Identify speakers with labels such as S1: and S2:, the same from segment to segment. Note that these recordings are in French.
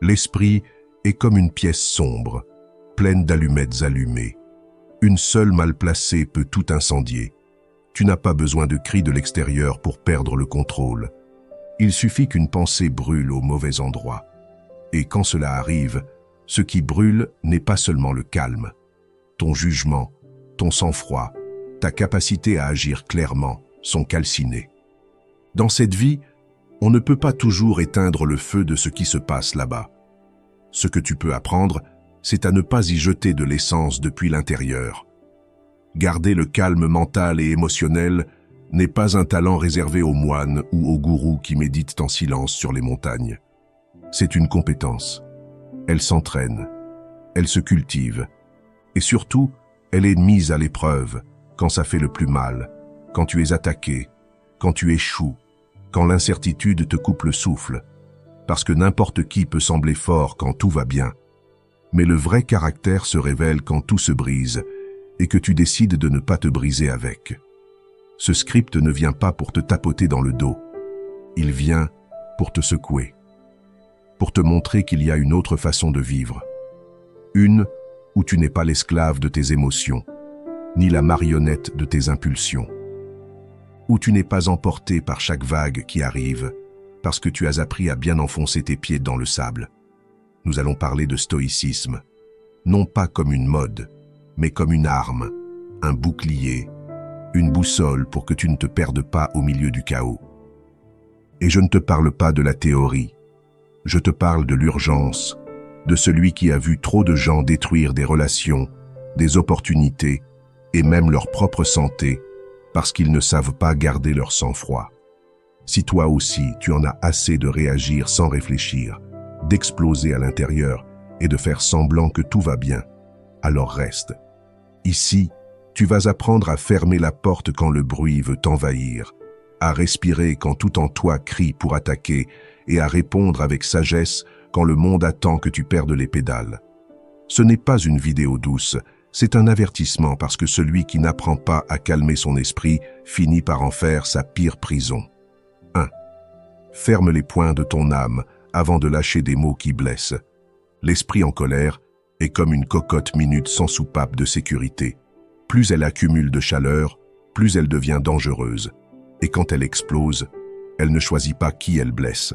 S1: L'esprit est comme une pièce sombre, pleine d'allumettes allumées. Une seule mal placée peut tout incendier. Tu n'as pas besoin de cris de l'extérieur pour perdre le contrôle. Il suffit qu'une pensée brûle au mauvais endroit. Et quand cela arrive, ce qui brûle n'est pas seulement le calme. Ton jugement, ton sang-froid, ta capacité à agir clairement sont calcinés. Dans cette vie, on ne peut pas toujours éteindre le feu de ce qui se passe là-bas. Ce que tu peux apprendre, c'est à ne pas y jeter de l'essence depuis l'intérieur. Garder le calme mental et émotionnel n'est pas un talent réservé aux moines ou aux gourous qui méditent en silence sur les montagnes. C'est une compétence. Elle s'entraîne, elle se cultive, et surtout, elle est mise à l'épreuve quand ça fait le plus mal, quand tu es attaqué, quand tu échoues, quand l'incertitude te coupe le souffle, parce que n'importe qui peut sembler fort quand tout va bien. Mais le vrai caractère se révèle quand tout se brise et que tu décides de ne pas te briser avec. Ce script ne vient pas pour te tapoter dans le dos. Il vient pour te secouer, pour te montrer qu'il y a une autre façon de vivre. Une où tu n'es pas l'esclave de tes émotions, ni la marionnette de tes impulsions. Où tu n'es pas emporté par chaque vague qui arrive, parce que tu as appris à bien enfoncer tes pieds dans le sable. Nous allons parler de stoïcisme, non pas comme une mode, mais comme une arme, un bouclier, une boussole pour que tu ne te perdes pas au milieu du chaos. Et je ne te parle pas de la théorie, je te parle de l'urgence, de celui qui a vu trop de gens détruire des relations, des opportunités et même leur propre santé parce qu'ils ne savent pas garder leur sang-froid. Si toi aussi tu en as assez de réagir sans réfléchir, d'exploser à l'intérieur et de faire semblant que tout va bien, alors reste. Ici, tu vas apprendre à fermer la porte quand le bruit veut t'envahir, à respirer quand tout en toi crie pour attaquer et à répondre avec sagesse quand le monde attend que tu perdes les pédales. Ce n'est pas une vidéo douce, c'est un avertissement parce que celui qui n'apprend pas à calmer son esprit finit par en faire sa pire prison. 1. Ferme les poings de ton âme avant de lâcher des mots qui blessent. L'esprit en colère est comme une cocotte minute sans soupape de sécurité. Plus elle accumule de chaleur, plus elle devient dangereuse. Et quand elle explose, elle ne choisit pas qui elle blesse.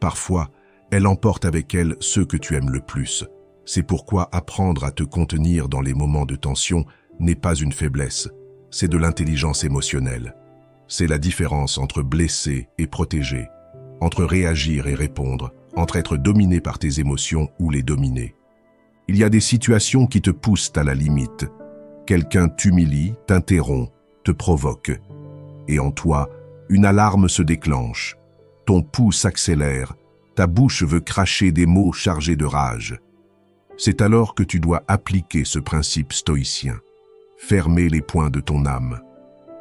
S1: Parfois, elle emporte avec elle ceux que tu aimes le plus. C'est pourquoi apprendre à te contenir dans les moments de tension n'est pas une faiblesse, c'est de l'intelligence émotionnelle. C'est la différence entre blesser et protéger, entre réagir et répondre, entre être dominé par tes émotions ou les dominer. Il y a des situations qui te poussent à la limite. Quelqu'un t'humilie, t'interrompt, te provoque. Et en toi, une alarme se déclenche. Ton pouls s'accélère, ta bouche veut cracher des mots chargés de rage. C'est alors que tu dois appliquer ce principe stoïcien. Fermer les poings de ton âme.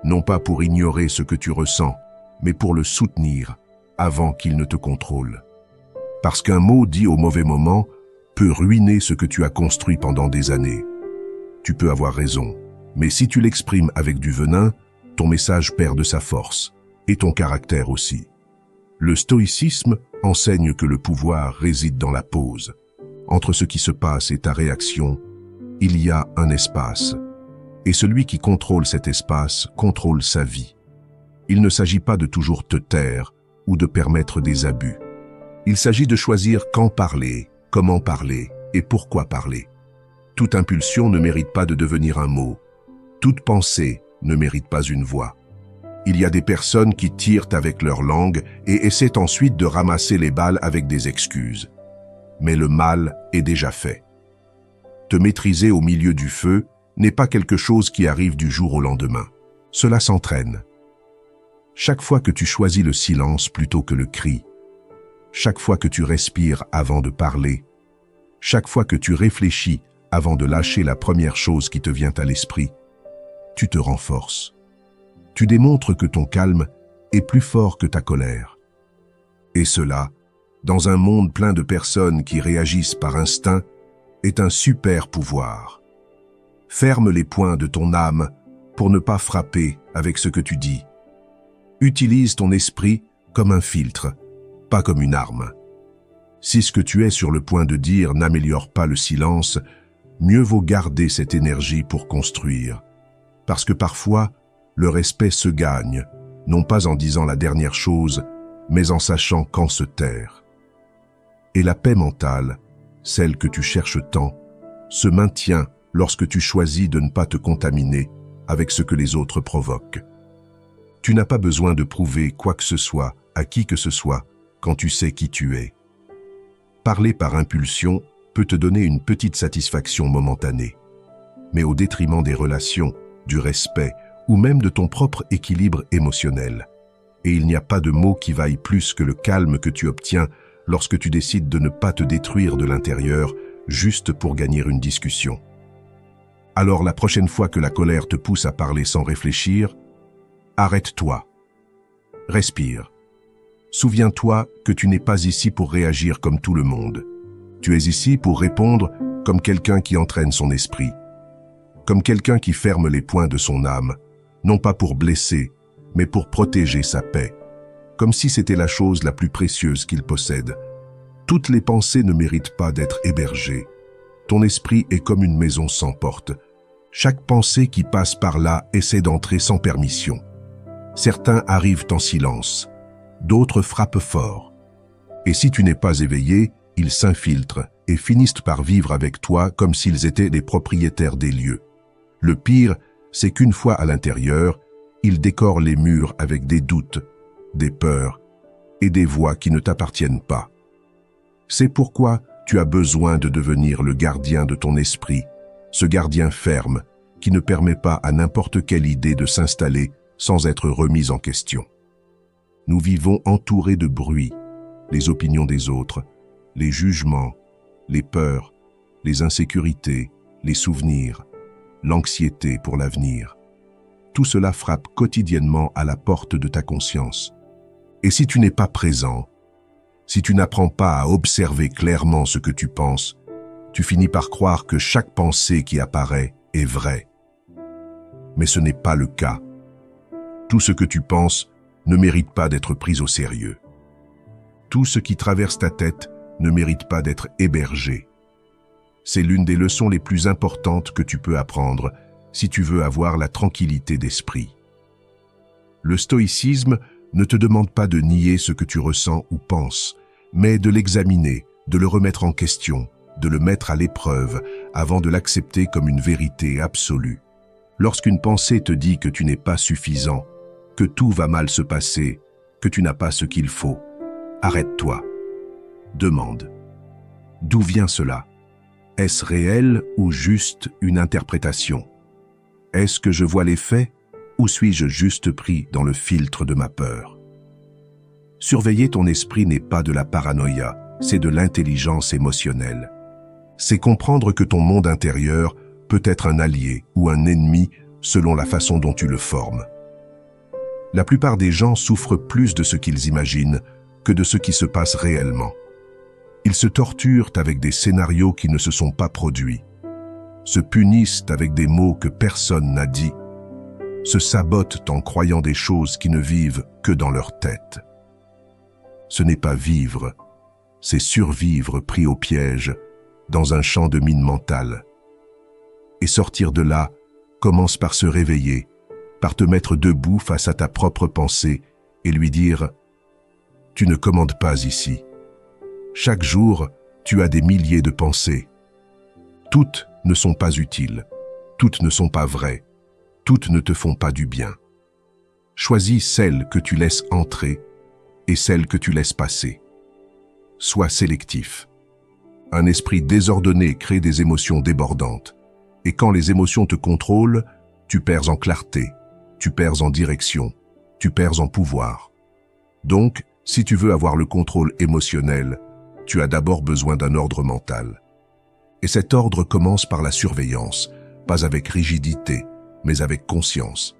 S1: Non pas pour ignorer ce que tu ressens, mais pour le soutenir avant qu'il ne te contrôle. Parce qu'un mot dit au mauvais moment peut ruiner ce que tu as construit pendant des années. Tu peux avoir raison, mais si tu l'exprimes avec du venin, ton message perd de sa force, et ton caractère aussi. Le stoïcisme enseigne que le pouvoir réside dans la pause. Entre ce qui se passe et ta réaction, il y a un espace. Et celui qui contrôle cet espace contrôle sa vie. Il ne s'agit pas de toujours te taire ou de permettre des abus. Il s'agit de choisir quand parler, comment parler et pourquoi parler. Toute impulsion ne mérite pas de devenir un mot. Toute pensée ne mérite pas une voix. Il y a des personnes qui tirent avec leur langue et essaient ensuite de ramasser les balles avec des excuses. Mais le mal est déjà fait. Te maîtriser au milieu du feu n'est pas quelque chose qui arrive du jour au lendemain. Cela s'entraîne. Chaque fois que tu choisis le silence plutôt que le cri, chaque fois que tu respires avant de parler, chaque fois que tu réfléchis avant de lâcher la première chose qui te vient à l'esprit, tu te renforces. Tu démontres que ton calme est plus fort que ta colère. Et cela, dans un monde plein de personnes qui réagissent par instinct, est un super pouvoir. Ferme les poings de ton âme pour ne pas frapper avec ce que tu dis. Utilise ton esprit comme un filtre, pas comme une arme. Si ce que tu es sur le point de dire n'améliore pas le silence, mieux vaut garder cette énergie pour construire. Parce que parfois, le respect se gagne, non pas en disant la dernière chose, mais en sachant quand se taire. Et la paix mentale, celle que tu cherches tant, se maintient lorsque tu choisis de ne pas te contaminer avec ce que les autres provoquent. Tu n'as pas besoin de prouver quoi que ce soit à qui que ce soit quand tu sais qui tu es. Parler par impulsion peut te donner une petite satisfaction momentanée, mais au détriment des relations, du respect ou même de ton propre équilibre émotionnel. Et il n'y a pas de mot qui vaille plus que le calme que tu obtiens lorsque tu décides de ne pas te détruire de l'intérieur juste pour gagner une discussion. Alors la prochaine fois que la colère te pousse à parler sans réfléchir, arrête-toi. Respire. Souviens-toi que tu n'es pas ici pour réagir comme tout le monde. Tu es ici pour répondre comme quelqu'un qui entraîne son esprit, comme quelqu'un qui ferme les poings de son âme, non pas pour blesser, mais pour protéger sa paix, comme si c'était la chose la plus précieuse qu'il possède. Toutes les pensées ne méritent pas d'être hébergées. Ton esprit est comme une maison sans porte. Chaque pensée qui passe par là essaie d'entrer sans permission. Certains arrivent en silence, d'autres frappent fort. Et si tu n'es pas éveillé, ils s'infiltrent et finissent par vivre avec toi comme s'ils étaient les propriétaires des lieux. Le pire, c'est qu'une fois à l'intérieur, ils décorent les murs avec des doutes, des peurs et des voix qui ne t'appartiennent pas. C'est pourquoi tu as besoin de devenir le gardien de ton esprit, ce gardien ferme qui ne permet pas à n'importe quelle idée de s'installer sans être remise en question. Nous vivons entourés de bruit, les opinions des autres, les jugements, les peurs, les insécurités, les souvenirs, l'anxiété pour l'avenir. Tout cela frappe quotidiennement à la porte de ta conscience. Et si tu n'es pas présent, si tu n'apprends pas à observer clairement ce que tu penses, tu finis par croire que chaque pensée qui apparaît est vraie. Mais ce n'est pas le cas. Tout ce que tu penses ne mérite pas d'être pris au sérieux. Tout ce qui traverse ta tête ne mérite pas d'être hébergé. C'est l'une des leçons les plus importantes que tu peux apprendre si tu veux avoir la tranquillité d'esprit. Le stoïcisme ne te demande pas de nier ce que tu ressens ou penses, mais de l'examiner, de le remettre en question, de le mettre à l'épreuve avant de l'accepter comme une vérité absolue. Lorsqu'une pensée te dit que tu n'es pas suffisant, que tout va mal se passer, que tu n'as pas ce qu'il faut, arrête-toi. Demande. D'où vient cela? Est-ce réel ou juste une interprétation? Est-ce que je vois les faits ou suis-je juste pris dans le filtre de ma peur? Surveiller ton esprit n'est pas de la paranoïa, c'est de l'intelligence émotionnelle. C'est comprendre que ton monde intérieur peut être un allié ou un ennemi selon la façon dont tu le formes. La plupart des gens souffrent plus de ce qu'ils imaginent que de ce qui se passe réellement. Ils se torturent avec des scénarios qui ne se sont pas produits, se punissent avec des mots que personne n'a dit, se sabotent en croyant des choses qui ne vivent que dans leur tête. Ce n'est pas vivre, c'est survivre pris au piège dans un champ de mine mentale. Et sortir de là commence par se réveiller, par te mettre debout face à ta propre pensée et lui dire « Tu ne commandes pas ici. Chaque jour, tu as des milliers de pensées. Toutes ne sont pas utiles, toutes ne sont pas vraies, toutes ne te font pas du bien. Choisis celles que tu laisses entrer et celles que tu laisses passer. Sois sélectif. Un esprit désordonné crée des émotions débordantes. Et quand les émotions te contrôlent, tu perds en clarté, tu perds en direction, tu perds en pouvoir. Donc, si tu veux avoir le contrôle émotionnel, tu as d'abord besoin d'un ordre mental. Et cet ordre commence par la surveillance, pas avec rigidité, mais avec conscience.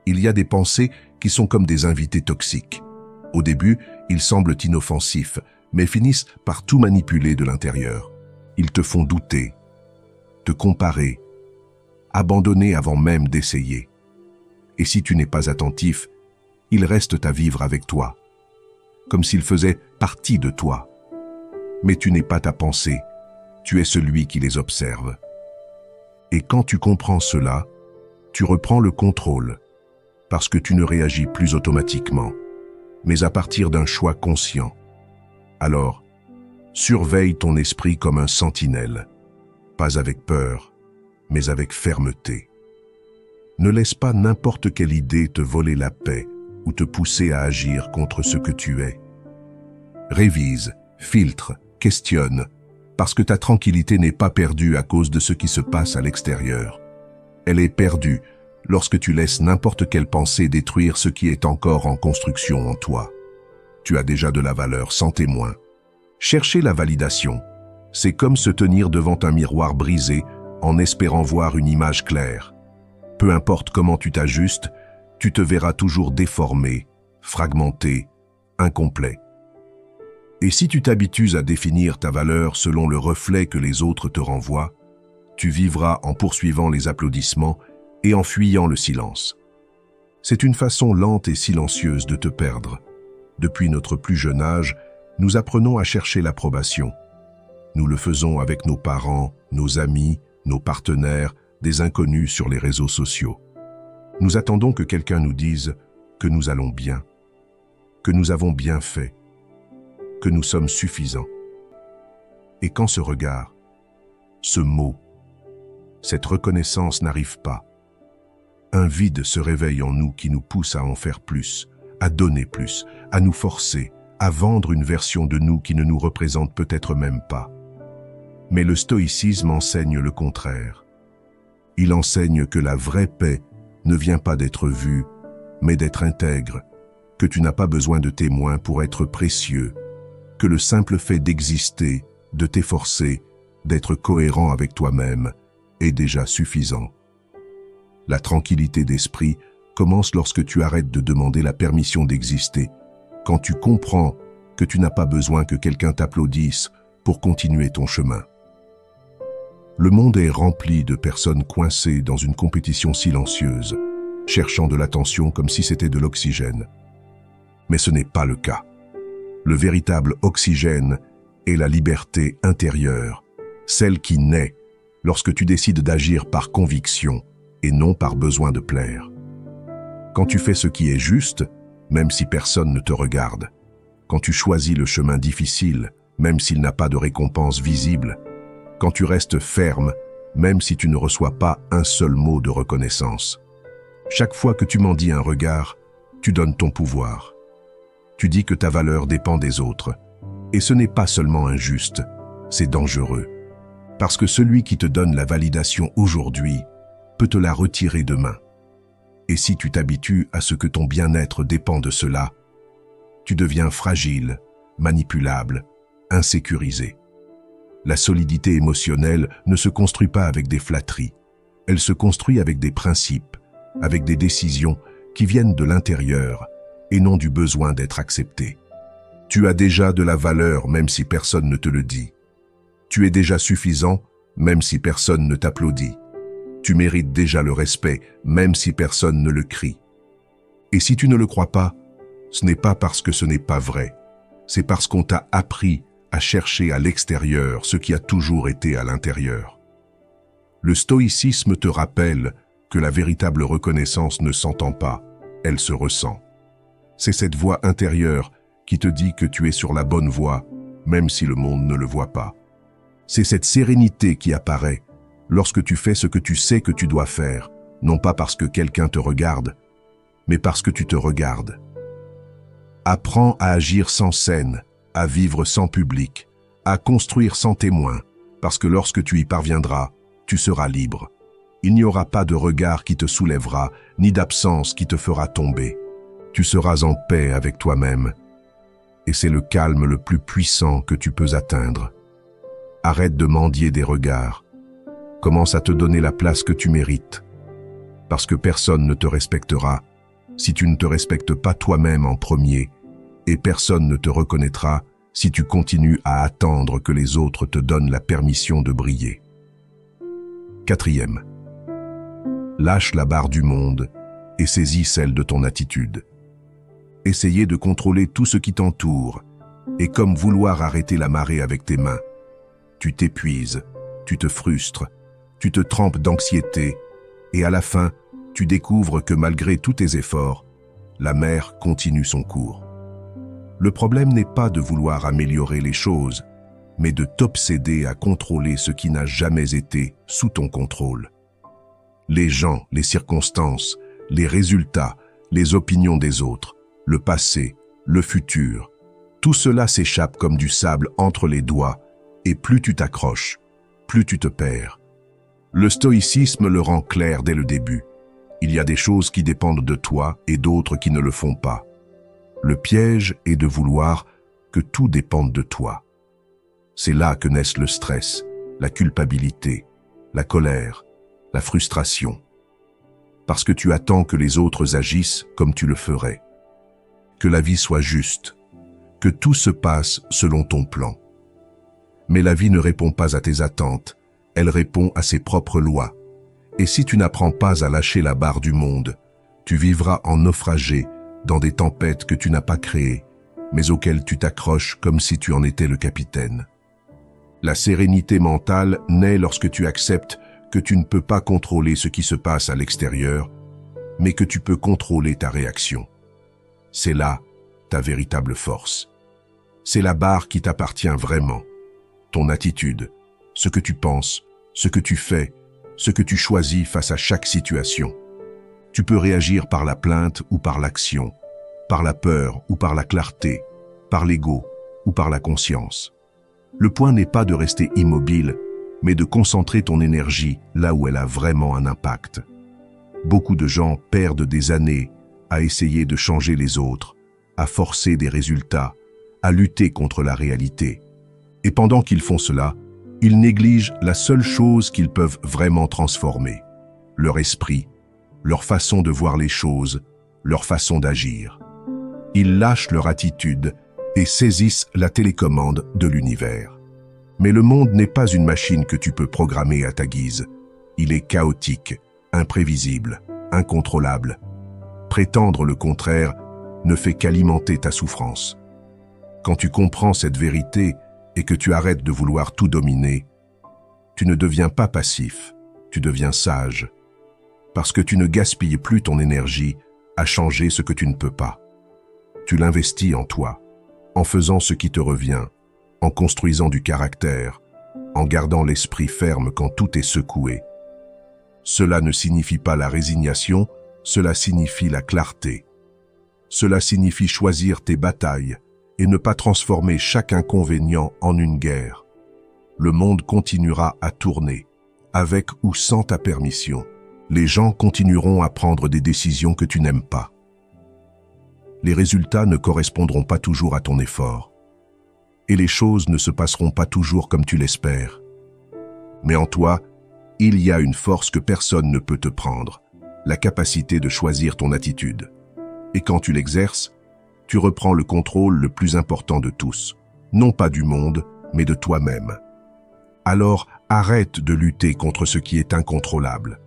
S1: Il y a des pensées qui sont comme des invités toxiques. Au début, ils semblent inoffensifs, mais finissent par tout manipuler de l'intérieur. Ils te font douter, te comparer, abandonner avant même d'essayer. Et si tu n'es pas attentif, ils restent à vivre avec toi, comme s'ils faisaient partie de toi. Mais tu n'es pas ta pensée, tu es celui qui les observe. Et quand tu comprends cela, tu reprends le contrôle, parce que tu ne réagis plus automatiquement, mais à partir d'un choix conscient. Alors, surveille ton esprit comme un sentinelle, pas avec peur, mais avec fermeté. Ne laisse pas n'importe quelle idée te voler la paix ou te pousser à agir contre ce que tu es. Révise, filtre, questionne, parce que ta tranquillité n'est pas perdue à cause de ce qui se passe à l'extérieur. Elle est perdue lorsque tu laisses n'importe quelle pensée détruire ce qui est encore en construction en toi. Tu as déjà de la valeur sans témoin. Chercher la validation, c'est comme se tenir devant un miroir brisé en espérant voir une image claire. Peu importe comment tu t'ajustes, tu te verras toujours déformé, fragmenté, incomplet. Et si tu t'habitues à définir ta valeur selon le reflet que les autres te renvoient, tu vivras en poursuivant les applaudissements et en fuyant le silence. C'est une façon lente et silencieuse de te perdre. Depuis notre plus jeune âge, nous apprenons à chercher l'approbation. Nous le faisons avec nos parents, nos amis, nos partenaires, des inconnus sur les réseaux sociaux. Nous attendons que quelqu'un nous dise que nous allons bien, que nous avons bien fait, que nous sommes suffisants. Et quand ce regard, ce mot, cette reconnaissance n'arrive pas, un vide se réveille en nous qui nous pousse à en faire plus, à donner plus, à nous forcer, à vendre une version de nous qui ne nous représente peut-être même pas. Mais le stoïcisme enseigne le contraire. Il enseigne que la vraie paix ne vient pas d'être vue, mais d'être intègre, que tu n'as pas besoin de témoins pour être précieux, que le simple fait d'exister, de t'efforcer, d'être cohérent avec toi-même est déjà suffisant. La tranquillité d'esprit commence lorsque tu arrêtes de demander la permission d'exister, quand tu comprends que tu n'as pas besoin que quelqu'un t'applaudisse pour continuer ton chemin. Le monde est rempli de personnes coincées dans une compétition silencieuse, cherchant de l'attention comme si c'était de l'oxygène. Mais ce n'est pas le cas. Le véritable oxygène est la liberté intérieure, celle qui naît lorsque tu décides d'agir par conviction et non par besoin de plaire. Quand tu fais ce qui est juste, même si personne ne te regarde, quand tu choisis le chemin difficile, même s'il n'a pas de récompense visible, quand tu restes ferme, même si tu ne reçois pas un seul mot de reconnaissance. Chaque fois que tu m'en dis un regard, tu donnes ton pouvoir. Tu dis que ta valeur dépend des autres. Et ce n'est pas seulement injuste, c'est dangereux. Parce que celui qui te donne la validation aujourd'hui peut te la retirer demain. Et si tu t'habitues à ce que ton bien-être dépend de cela, tu deviens fragile, manipulable, insécurisé. La solidité émotionnelle ne se construit pas avec des flatteries. Elle se construit avec des principes, avec des décisions qui viennent de l'intérieur et non du besoin d'être accepté. Tu as déjà de la valeur même si personne ne te le dit. Tu es déjà suffisant même si personne ne t'applaudit. Tu mérites déjà le respect même si personne ne le crie. Et si tu ne le crois pas, ce n'est pas parce que ce n'est pas vrai. C'est parce qu'on t'a appris à chercher à l'extérieur ce qui a toujours été à l'intérieur. Le stoïcisme te rappelle que la véritable reconnaissance ne s'entend pas, elle se ressent. C'est cette voix intérieure qui te dit que tu es sur la bonne voie, même si le monde ne le voit pas. C'est cette sérénité qui apparaît lorsque tu fais ce que tu sais que tu dois faire, non pas parce que quelqu'un te regarde, mais parce que tu te regardes. Apprends à agir sans scène, à vivre sans public, à construire sans témoin, parce que lorsque tu y parviendras, tu seras libre. Il n'y aura pas de regard qui te soulèvera, ni d'absence qui te fera tomber. Tu seras en paix avec toi-même. Et c'est le calme le plus puissant que tu peux atteindre. Arrête de mendier des regards. Commence à te donner la place que tu mérites. Parce que personne ne te respectera si tu ne te respectes pas toi-même en premier, et personne ne te reconnaîtra si tu continues à attendre que les autres te donnent la permission de briller. 4e. Lâche la barre du monde et saisis celle de ton attitude. Essayer de contrôler tout ce qui t'entoure est comme vouloir arrêter la marée avec tes mains. Tu t'épuises, tu te frustres, tu te trempes d'anxiété, et à la fin, tu découvres que malgré tous tes efforts, la mer continue son cours. Le problème n'est pas de vouloir améliorer les choses, mais de t'obséder à contrôler ce qui n'a jamais été sous ton contrôle. Les gens, les circonstances, les résultats, les opinions des autres, le passé, le futur, tout cela s'échappe comme du sable entre les doigts, et plus tu t'accroches, plus tu te perds. Le stoïcisme le rend clair dès le début. Il y a des choses qui dépendent de toi et d'autres qui ne le font pas. Le piège est de vouloir que tout dépende de toi. C'est là que naissent le stress, la culpabilité, la colère, la frustration. Parce que tu attends que les autres agissent comme tu le ferais. Que la vie soit juste, que tout se passe selon ton plan. Mais la vie ne répond pas à tes attentes, elle répond à ses propres lois. Et si tu n'apprends pas à lâcher la barre du monde, tu vivras en naufragé dans des tempêtes que tu n'as pas créées, mais auxquelles tu t'accroches comme si tu en étais le capitaine. La sérénité mentale naît lorsque tu acceptes que tu ne peux pas contrôler ce qui se passe à l'extérieur, mais que tu peux contrôler ta réaction. C'est là ta véritable force. C'est la barre qui t'appartient vraiment. Ton attitude, ce que tu penses, ce que tu fais, ce que tu choisis face à chaque situation. Tu peux réagir par la plainte ou par l'action, par la peur ou par la clarté, par l'ego ou par la conscience. Le point n'est pas de rester immobile, mais de concentrer ton énergie là où elle a vraiment un impact. Beaucoup de gens perdent des années à essayer de changer les autres, à forcer des résultats, à lutter contre la réalité. Et pendant qu'ils font cela, ils négligent la seule chose qu'ils peuvent vraiment transformer, leur esprit, leur façon de voir les choses, leur façon d'agir. Ils lâchent leur attitude et saisissent la télécommande de l'univers. Mais le monde n'est pas une machine que tu peux programmer à ta guise. Il est chaotique, imprévisible, incontrôlable. Prétendre le contraire ne fait qu'alimenter ta souffrance. Quand tu comprends cette vérité et que tu arrêtes de vouloir tout dominer, tu ne deviens pas passif, tu deviens sage. Parce que tu ne gaspilles plus ton énergie à changer ce que tu ne peux pas. Tu l'investis en toi, en faisant ce qui te revient, en construisant du caractère, en gardant l'esprit ferme quand tout est secoué. Cela ne signifie pas la résignation, cela signifie la clarté. Cela signifie choisir tes batailles et ne pas transformer chaque inconvénient en une guerre. Le monde continuera à tourner, avec ou sans ta permission. Les gens continueront à prendre des décisions que tu n'aimes pas. Les résultats ne correspondront pas toujours à ton effort. Et les choses ne se passeront pas toujours comme tu l'espères. Mais en toi, il y a une force que personne ne peut te prendre, la capacité de choisir ton attitude. Et quand tu l'exerces, tu reprends le contrôle le plus important de tous, non pas du monde, mais de toi-même. Alors arrête de lutter contre ce qui est incontrôlable.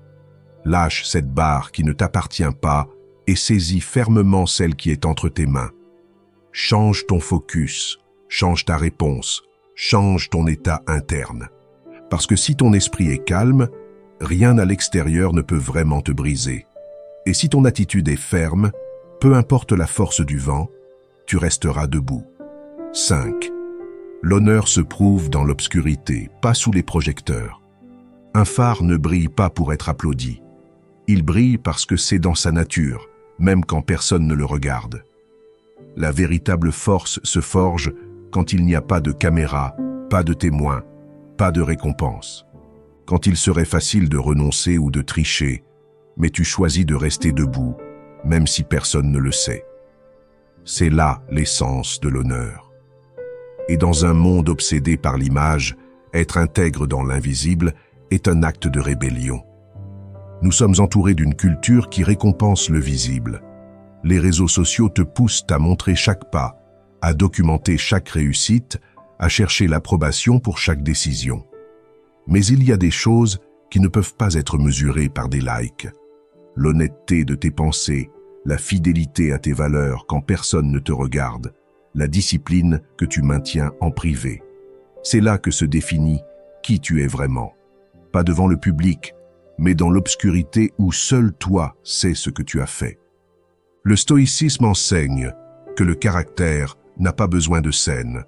S1: Lâche cette barre qui ne t'appartient pas et saisis fermement celle qui est entre tes mains. Change ton focus, change ta réponse, change ton état interne. Parce que si ton esprit est calme, rien à l'extérieur ne peut vraiment te briser. Et si ton attitude est ferme, peu importe la force du vent, tu resteras debout. 5. L'honneur se prouve dans l'obscurité, pas sous les projecteurs. Un phare ne brille pas pour être applaudi. Il brille parce que c'est dans sa nature, même quand personne ne le regarde. La véritable force se forge quand il n'y a pas de caméra, pas de témoin, pas de récompense. Quand il serait facile de renoncer ou de tricher, mais tu choisis de rester debout, même si personne ne le sait. C'est là l'essence de l'honneur. Et dans un monde obsédé par l'image, être intègre dans l'invisible est un acte de rébellion. Nous sommes entourés d'une culture qui récompense le visible. Les réseaux sociaux te poussent à montrer chaque pas, à documenter chaque réussite, à chercher l'approbation pour chaque décision. Mais il y a des choses qui ne peuvent pas être mesurées par des likes. L'honnêteté de tes pensées, la fidélité à tes valeurs quand personne ne te regarde, la discipline que tu maintiens en privé. C'est là que se définit qui tu es vraiment. Pas devant le public, mais dans l'obscurité où seul toi sais ce que tu as fait. Le stoïcisme enseigne que le caractère n'a pas besoin de scène.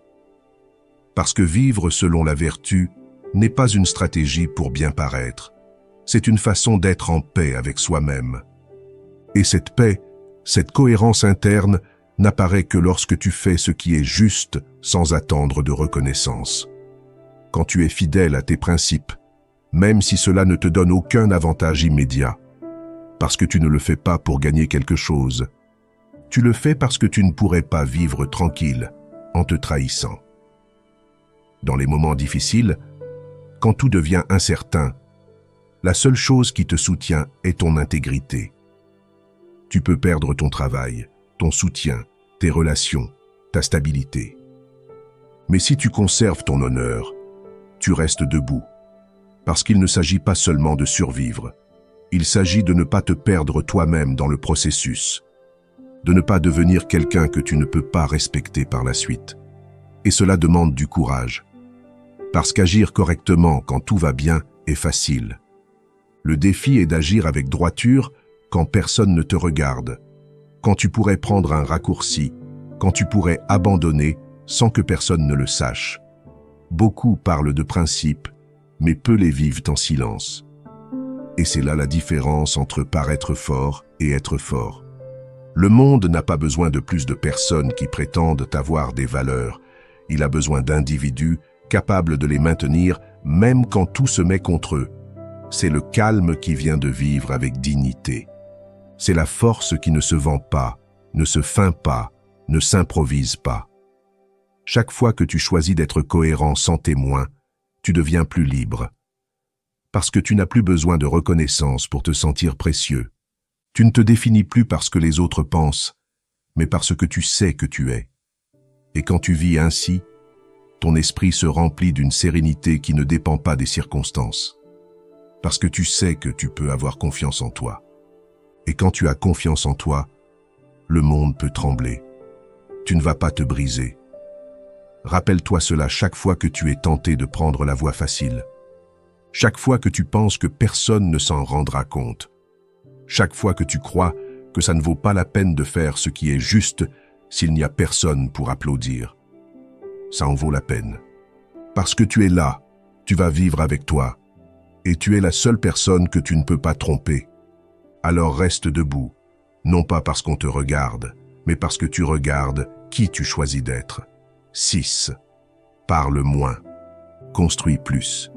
S1: Parce que vivre selon la vertu n'est pas une stratégie pour bien paraître. C'est une façon d'être en paix avec soi-même. Et cette paix, cette cohérence interne, n'apparaît que lorsque tu fais ce qui est juste sans attendre de reconnaissance. Quand tu es fidèle à tes principes, même si cela ne te donne aucun avantage immédiat, parce que tu ne le fais pas pour gagner quelque chose, tu le fais parce que tu ne pourrais pas vivre tranquille en te trahissant. Dans les moments difficiles, quand tout devient incertain, la seule chose qui te soutient est ton intégrité. Tu peux perdre ton travail, ton soutien, tes relations, ta stabilité. Mais si tu conserves ton honneur, tu restes debout. Parce qu'il ne s'agit pas seulement de survivre. Il s'agit de ne pas te perdre toi-même dans le processus. De ne pas devenir quelqu'un que tu ne peux pas respecter par la suite. Et cela demande du courage. Parce qu'agir correctement quand tout va bien est facile. Le défi est d'agir avec droiture quand personne ne te regarde, quand tu pourrais prendre un raccourci, quand tu pourrais abandonner sans que personne ne le sache. Beaucoup parlent de principes, mais peu les vivent en silence. Et c'est là la différence entre paraître fort et être fort. Le monde n'a pas besoin de plus de personnes qui prétendent avoir des valeurs. Il a besoin d'individus capables de les maintenir même quand tout se met contre eux. C'est le calme qui vient de vivre avec dignité. C'est la force qui ne se vend pas, ne se feint pas, ne s'improvise pas. Chaque fois que tu choisis d'être cohérent sans témoin, tu deviens plus libre. Parce que tu n'as plus besoin de reconnaissance pour te sentir précieux. Tu ne te définis plus parce que les autres pensent, mais parce que tu sais que tu es. Et quand tu vis ainsi, ton esprit se remplit d'une sérénité qui ne dépend pas des circonstances. Parce que tu sais que tu peux avoir confiance en toi. Et quand tu as confiance en toi, le monde peut trembler. Tu ne vas pas te briser. Rappelle-toi cela chaque fois que tu es tenté de prendre la voie facile. Chaque fois que tu penses que personne ne s'en rendra compte. Chaque fois que tu crois que ça ne vaut pas la peine de faire ce qui est juste s'il n'y a personne pour applaudir. Ça en vaut la peine. Parce que tu es là, tu vas vivre avec toi. Et tu es la seule personne que tu ne peux pas tromper. Alors reste debout, non pas parce qu'on te regarde, mais parce que tu regardes qui tu choisis d'être. 6. Parle moins. Construis plus.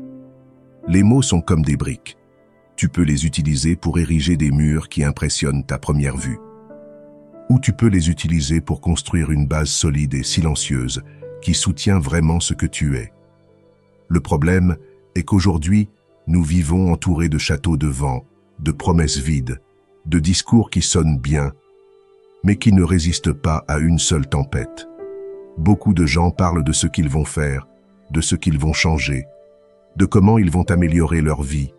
S1: Les mots sont comme des briques. Tu peux les utiliser pour ériger des murs qui impressionnent ta première vue. Ou tu peux les utiliser pour construire une base solide et silencieuse qui soutient vraiment ce que tu es. Le problème est qu'aujourd'hui, nous vivons entourés de châteaux de vent, de promesses vides, de discours qui sonnent bien, mais qui ne résistent pas à une seule tempête. Beaucoup de gens parlent de ce qu'ils vont faire, de ce qu'ils vont changer, de comment ils vont améliorer leur vie,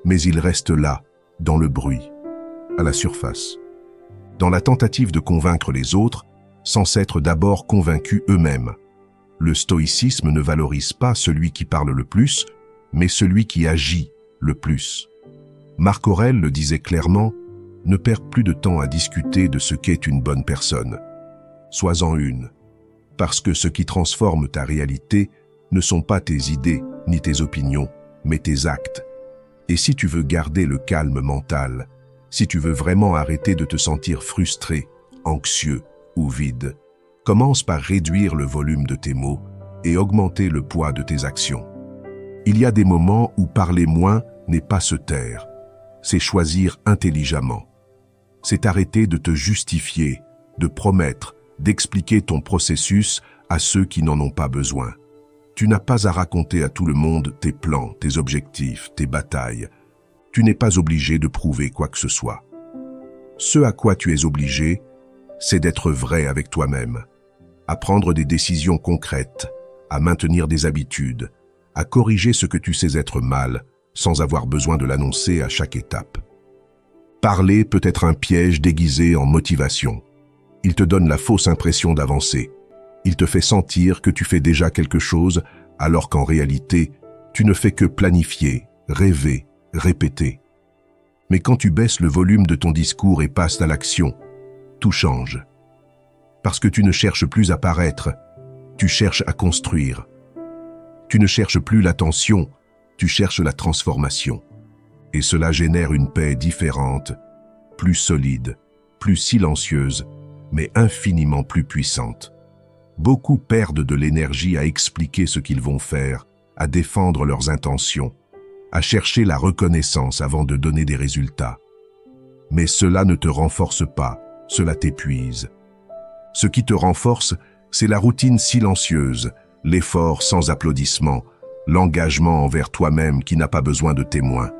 S1: mais ils restent là, dans le bruit, à la surface, dans la tentative de convaincre les autres, sans s'être d'abord convaincus eux-mêmes. Le stoïcisme ne valorise pas celui qui parle le plus, mais celui qui agit le plus. Marc Aurèle le disait clairement, ne perds plus de temps à discuter de ce qu'est une bonne personne. Sois-en une, parce que ce qui transforme ta réalité ne sont pas tes idées ni tes opinions, mais tes actes. Et si tu veux garder le calme mental, si tu veux vraiment arrêter de te sentir frustré, anxieux ou vide, commence par réduire le volume de tes mots et augmenter le poids de tes actions. Il y a des moments où parler moins n'est pas se taire, c'est choisir intelligemment. C'est arrêter de te justifier, de promettre, d'expliquer ton processus à ceux qui n'en ont pas besoin. Tu n'as pas à raconter à tout le monde tes plans, tes objectifs, tes batailles. Tu n'es pas obligé de prouver quoi que ce soit. Ce à quoi tu es obligé, c'est d'être vrai avec toi-même, à prendre des décisions concrètes, à maintenir des habitudes, à corriger ce que tu sais être mal, sans avoir besoin de l'annoncer à chaque étape. Parler peut être un piège déguisé en motivation. Il te donne la fausse impression d'avancer, Il te fait sentir que tu fais déjà quelque chose, alors qu'en réalité, tu ne fais que planifier, rêver, répéter. Mais quand tu baisses le volume de ton discours et passes à l'action, tout change. Parce que tu ne cherches plus à paraître, tu cherches à construire. Tu ne cherches plus l'attention, tu cherches la transformation. Et cela génère une paix différente, plus solide, plus silencieuse, mais infiniment plus puissante. Beaucoup perdent de l'énergie à expliquer ce qu'ils vont faire, à défendre leurs intentions, à chercher la reconnaissance avant de donner des résultats. Mais cela ne te renforce pas, cela t'épuise. Ce qui te renforce, c'est la routine silencieuse, l'effort sans applaudissements, l'engagement envers toi-même qui n'a pas besoin de témoins.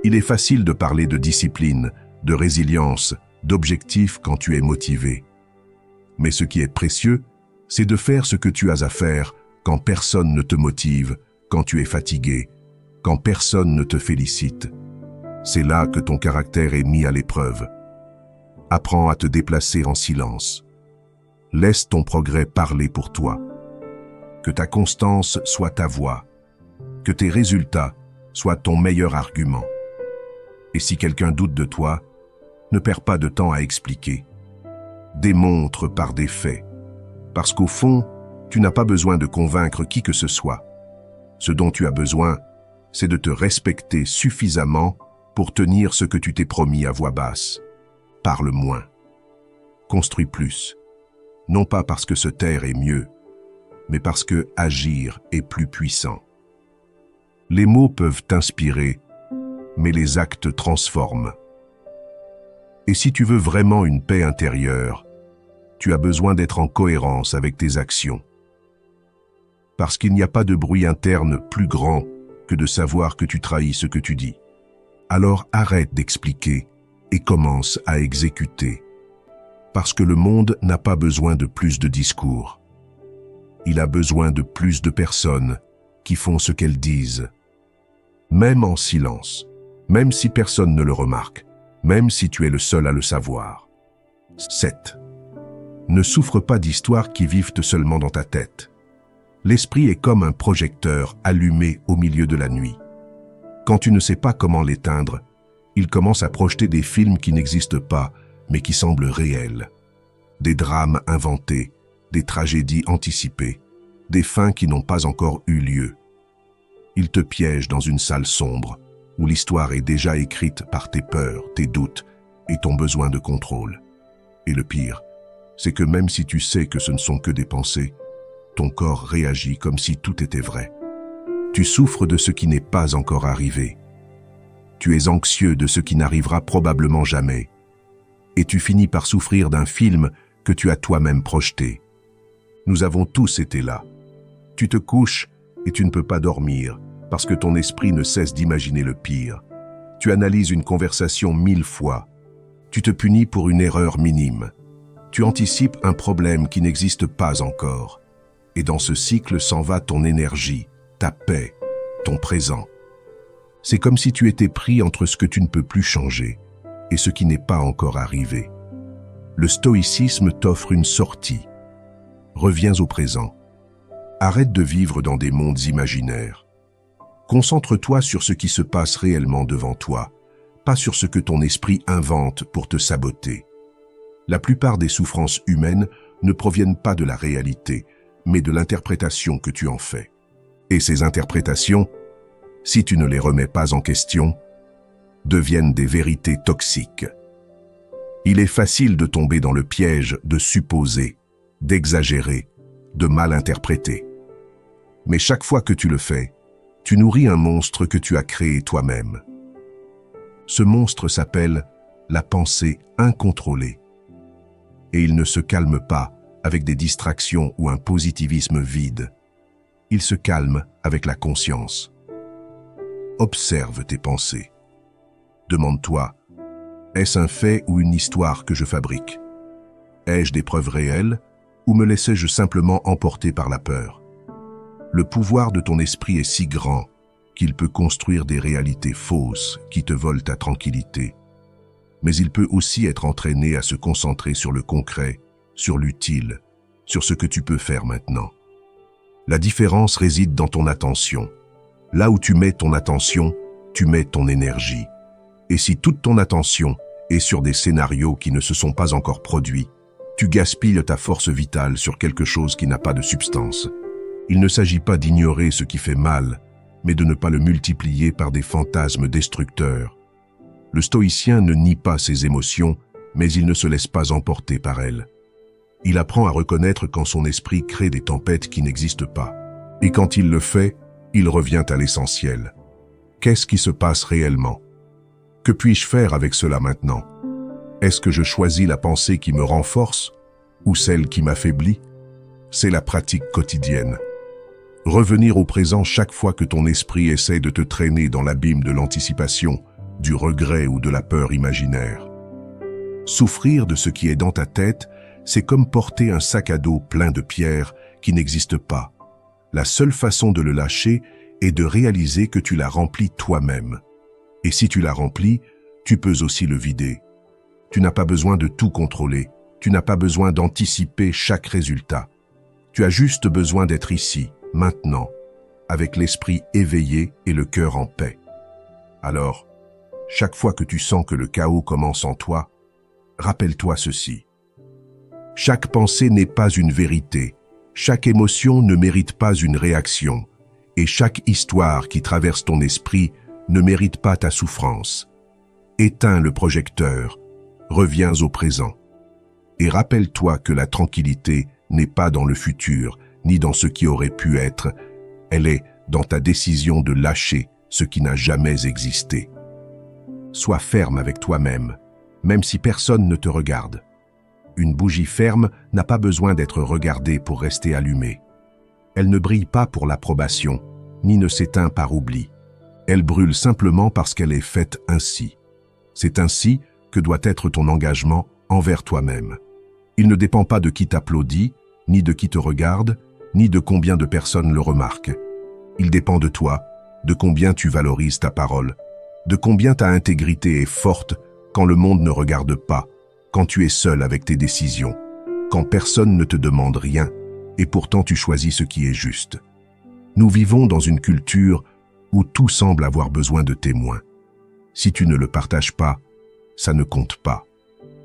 S1: Il est facile de parler de discipline, de résilience, d'objectifs quand tu es motivé. Mais ce qui est précieux, c'est de faire ce que tu as à faire quand personne ne te motive, quand tu es fatigué, quand personne ne te félicite. C'est là que ton caractère est mis à l'épreuve. Apprends à te déplacer en silence. Laisse ton progrès parler pour toi. Que ta constance soit ta voix. Que tes résultats soient ton meilleur argument. Et si quelqu'un doute de toi, ne perds pas de temps à expliquer. Démontre par des faits. Parce qu'au fond, tu n'as pas besoin de convaincre qui que ce soit. Ce dont tu as besoin, c'est de te respecter suffisamment pour tenir ce que tu t'es promis à voix basse. Parle moins. Construis plus. Non pas parce que se taire est mieux, mais parce que agir est plus puissant. Les mots peuvent t'inspirer, mais les actes transforment. Et si tu veux vraiment une paix intérieure, tu as besoin d'être en cohérence avec tes actions. Parce qu'il n'y a pas de bruit interne plus grand que de savoir que tu trahis ce que tu dis. Alors arrête d'expliquer et commence à exécuter. Parce que le monde n'a pas besoin de plus de discours. Il a besoin de plus de personnes qui font ce qu'elles disent. Même en silence, même si personne ne le remarque, même si tu es le seul à le savoir. 7. Ne souffre pas d'histoires qui vivent seulement dans ta tête. L'esprit est comme un projecteur allumé au milieu de la nuit. Quand tu ne sais pas comment l'éteindre, il commence à projeter des films qui n'existent pas, mais qui semblent réels. Des drames inventés, des tragédies anticipées, des fins qui n'ont pas encore eu lieu. Il te piège dans une salle sombre, où l'histoire est déjà écrite par tes peurs, tes doutes et ton besoin de contrôle. Et le pire, c'est que même si tu sais que ce ne sont que des pensées, ton corps réagit comme si tout était vrai. Tu souffres de ce qui n'est pas encore arrivé. Tu es anxieux de ce qui n'arrivera probablement jamais. Et tu finis par souffrir d'un film que tu as toi-même projeté. Nous avons tous été là. Tu te couches et tu ne peux pas dormir parce que ton esprit ne cesse d'imaginer le pire. Tu analyses une conversation 1000 fois. Tu te punis pour une erreur minime. Tu anticipes un problème qui n'existe pas encore. Et dans ce cycle s'en va ton énergie, ta paix, ton présent. C'est comme si tu étais pris entre ce que tu ne peux plus changer et ce qui n'est pas encore arrivé. Le stoïcisme t'offre une sortie. Reviens au présent. Arrête de vivre dans des mondes imaginaires. Concentre-toi sur ce qui se passe réellement devant toi, pas sur ce que ton esprit invente pour te saboter. La plupart des souffrances humaines ne proviennent pas de la réalité, mais de l'interprétation que tu en fais. Et ces interprétations, si tu ne les remets pas en question, deviennent des vérités toxiques. Il est facile de tomber dans le piège de supposer, d'exagérer, de mal interpréter. Mais chaque fois que tu le fais, tu nourris un monstre que tu as créé toi-même. Ce monstre s'appelle la pensée incontrôlée. Et il ne se calme pas avec des distractions ou un positivisme vide. Il se calme avec la conscience. Observe tes pensées. Demande-toi, est-ce un fait ou une histoire que je fabrique? Ai-je des preuves réelles ou me laissais-je simplement emporter par la peur? Le pouvoir de ton esprit est si grand qu'il peut construire des réalités fausses qui te volent ta tranquillité. Mais il peut aussi être entraîné à se concentrer sur le concret, sur l'utile, sur ce que tu peux faire maintenant. La différence réside dans ton attention. Là où tu mets ton attention, tu mets ton énergie. Et si toute ton attention est sur des scénarios qui ne se sont pas encore produits, tu gaspilles ta force vitale sur quelque chose qui n'a pas de substance. Il ne s'agit pas d'ignorer ce qui fait mal, mais de ne pas le multiplier par des fantasmes destructeurs. Le stoïcien ne nie pas ses émotions, mais il ne se laisse pas emporter par elles. Il apprend à reconnaître quand son esprit crée des tempêtes qui n'existent pas. Et quand il le fait, il revient à l'essentiel. Qu'est-ce qui se passe réellement? Que puis-je faire avec cela maintenant? Est-ce que je choisis la pensée qui me renforce ou celle qui m'affaiblit? C'est la pratique quotidienne. Revenir au présent chaque fois que ton esprit essaie de te traîner dans l'abîme de l'anticipation, du regret ou de la peur imaginaire. Souffrir de ce qui est dans ta tête, c'est comme porter un sac à dos plein de pierres qui n'existent pas. La seule façon de le lâcher est de réaliser que tu l'as rempli toi-même. Et si tu l'as rempli, tu peux aussi le vider. Tu n'as pas besoin de tout contrôler, tu n'as pas besoin d'anticiper chaque résultat. Tu as juste besoin d'être ici, maintenant, avec l'esprit éveillé et le cœur en paix. Alors, chaque fois que tu sens que le chaos commence en toi, rappelle-toi ceci. Chaque pensée n'est pas une vérité, chaque émotion ne mérite pas une réaction, et chaque histoire qui traverse ton esprit ne mérite pas ta souffrance. Éteins le projecteur, reviens au présent. Et rappelle-toi que la tranquillité n'est pas dans le futur, ni dans ce qui aurait pu être, elle est dans ta décision de lâcher ce qui n'a jamais existé. Sois ferme avec toi-même, même si personne ne te regarde. Une bougie ferme n'a pas besoin d'être regardée pour rester allumée. Elle ne brille pas pour l'approbation, ni ne s'éteint par oubli. Elle brûle simplement parce qu'elle est faite ainsi. C'est ainsi que doit être ton engagement envers toi-même. Il ne dépend pas de qui t'applaudit, ni de qui te regarde, ni de combien de personnes le remarquent. Il dépend de toi, de combien tu valorises ta parole, de combien ta intégrité est forte quand le monde ne regarde pas, quand tu es seul avec tes décisions, quand personne ne te demande rien, et pourtant tu choisis ce qui est juste. Nous vivons dans une culture où tout semble avoir besoin de témoins. Si tu ne le partages pas, ça ne compte pas.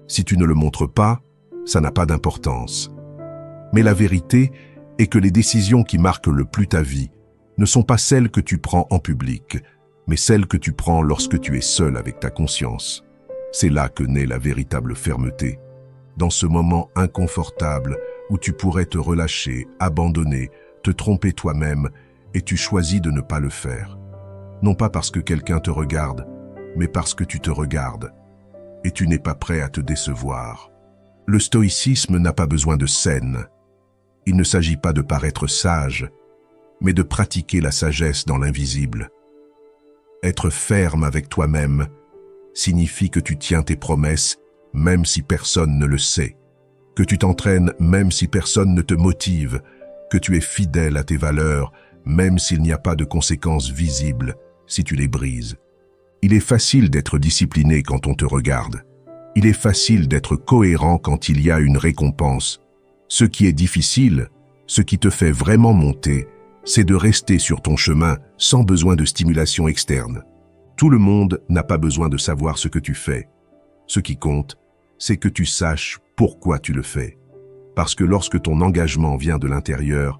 S1: Si tu ne le montres pas, ça n'a pas d'importance. Mais la vérité est que les décisions qui marquent le plus ta vie ne sont pas celles que tu prends en public, mais celles que tu prends lorsque tu es seul avec ta conscience. C'est là que naît la véritable fermeté. Dans ce moment inconfortable où tu pourrais te relâcher, abandonner, te tromper toi-même, et tu choisis de ne pas le faire. Non pas parce que quelqu'un te regarde, mais parce que tu te regardes. Et tu n'es pas prêt à te décevoir. Le stoïcisme n'a pas besoin de scène. Il ne s'agit pas de paraître sage, mais de pratiquer la sagesse dans l'invisible. Être ferme avec toi-même signifie que tu tiens tes promesses même si personne ne le sait, que tu t'entraînes même si personne ne te motive, que tu es fidèle à tes valeurs même s'il n'y a pas de conséquences visibles si tu les brises. Il est facile d'être discipliné quand on te regarde. Il est facile d'être cohérent quand il y a une récompense. Ce qui est difficile, ce qui te fait vraiment monter, c'est de rester sur ton chemin sans besoin de stimulation externe. Tout le monde n'a pas besoin de savoir ce que tu fais. Ce qui compte, c'est que tu saches pourquoi tu le fais. Parce que lorsque ton engagement vient de l'intérieur,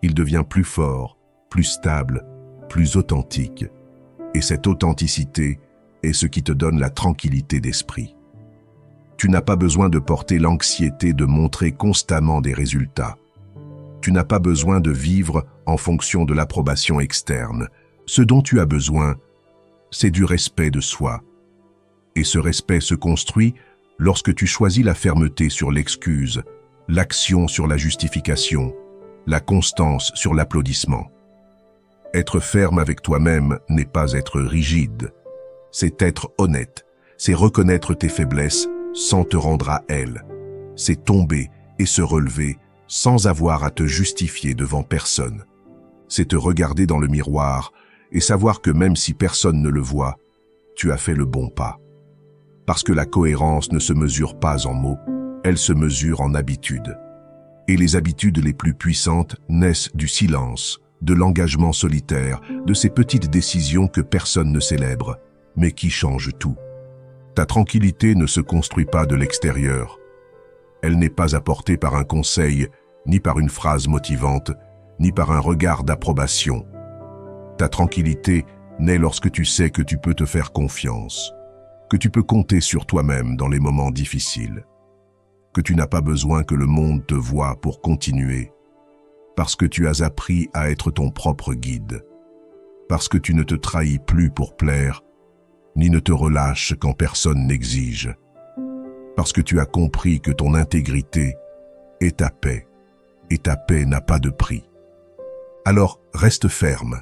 S1: il devient plus fort, plus stable, plus authentique. Et cette authenticité est ce qui te donne la tranquillité d'esprit. Tu n'as pas besoin de porter l'anxiété de montrer constamment des résultats. Tu n'as pas besoin de vivre en fonction de l'approbation externe. Ce dont tu as besoin, c'est du respect de soi. Et ce respect se construit lorsque tu choisis la fermeté sur l'excuse, l'action sur la justification, la constance sur l'applaudissement. Être ferme avec toi-même n'est pas être rigide. C'est être honnête, c'est reconnaître tes faiblesses sans te rendre à elles. C'est tomber et se relever sans avoir à te justifier devant personne. C'est te regarder dans le miroir et savoir que même si personne ne le voit, tu as fait le bon pas. Parce que la cohérence ne se mesure pas en mots, elle se mesure en habitude. Et les habitudes les plus puissantes naissent du silence, de l'engagement solitaire, de ces petites décisions que personne ne célèbre, mais qui changent tout. Ta tranquillité ne se construit pas de l'extérieur. Elle n'est pas apportée par un conseil, ni par une phrase motivante, ni par un regard d'approbation. Ta tranquillité naît lorsque tu sais que tu peux te faire confiance, que tu peux compter sur toi-même dans les moments difficiles, que tu n'as pas besoin que le monde te voie pour continuer, parce que tu as appris à être ton propre guide, parce que tu ne te trahis plus pour plaire, ni ne te relâches quand personne n'exige, parce que tu as compris que ton intégrité est ta paix, et ta paix n'a pas de prix. Alors reste ferme,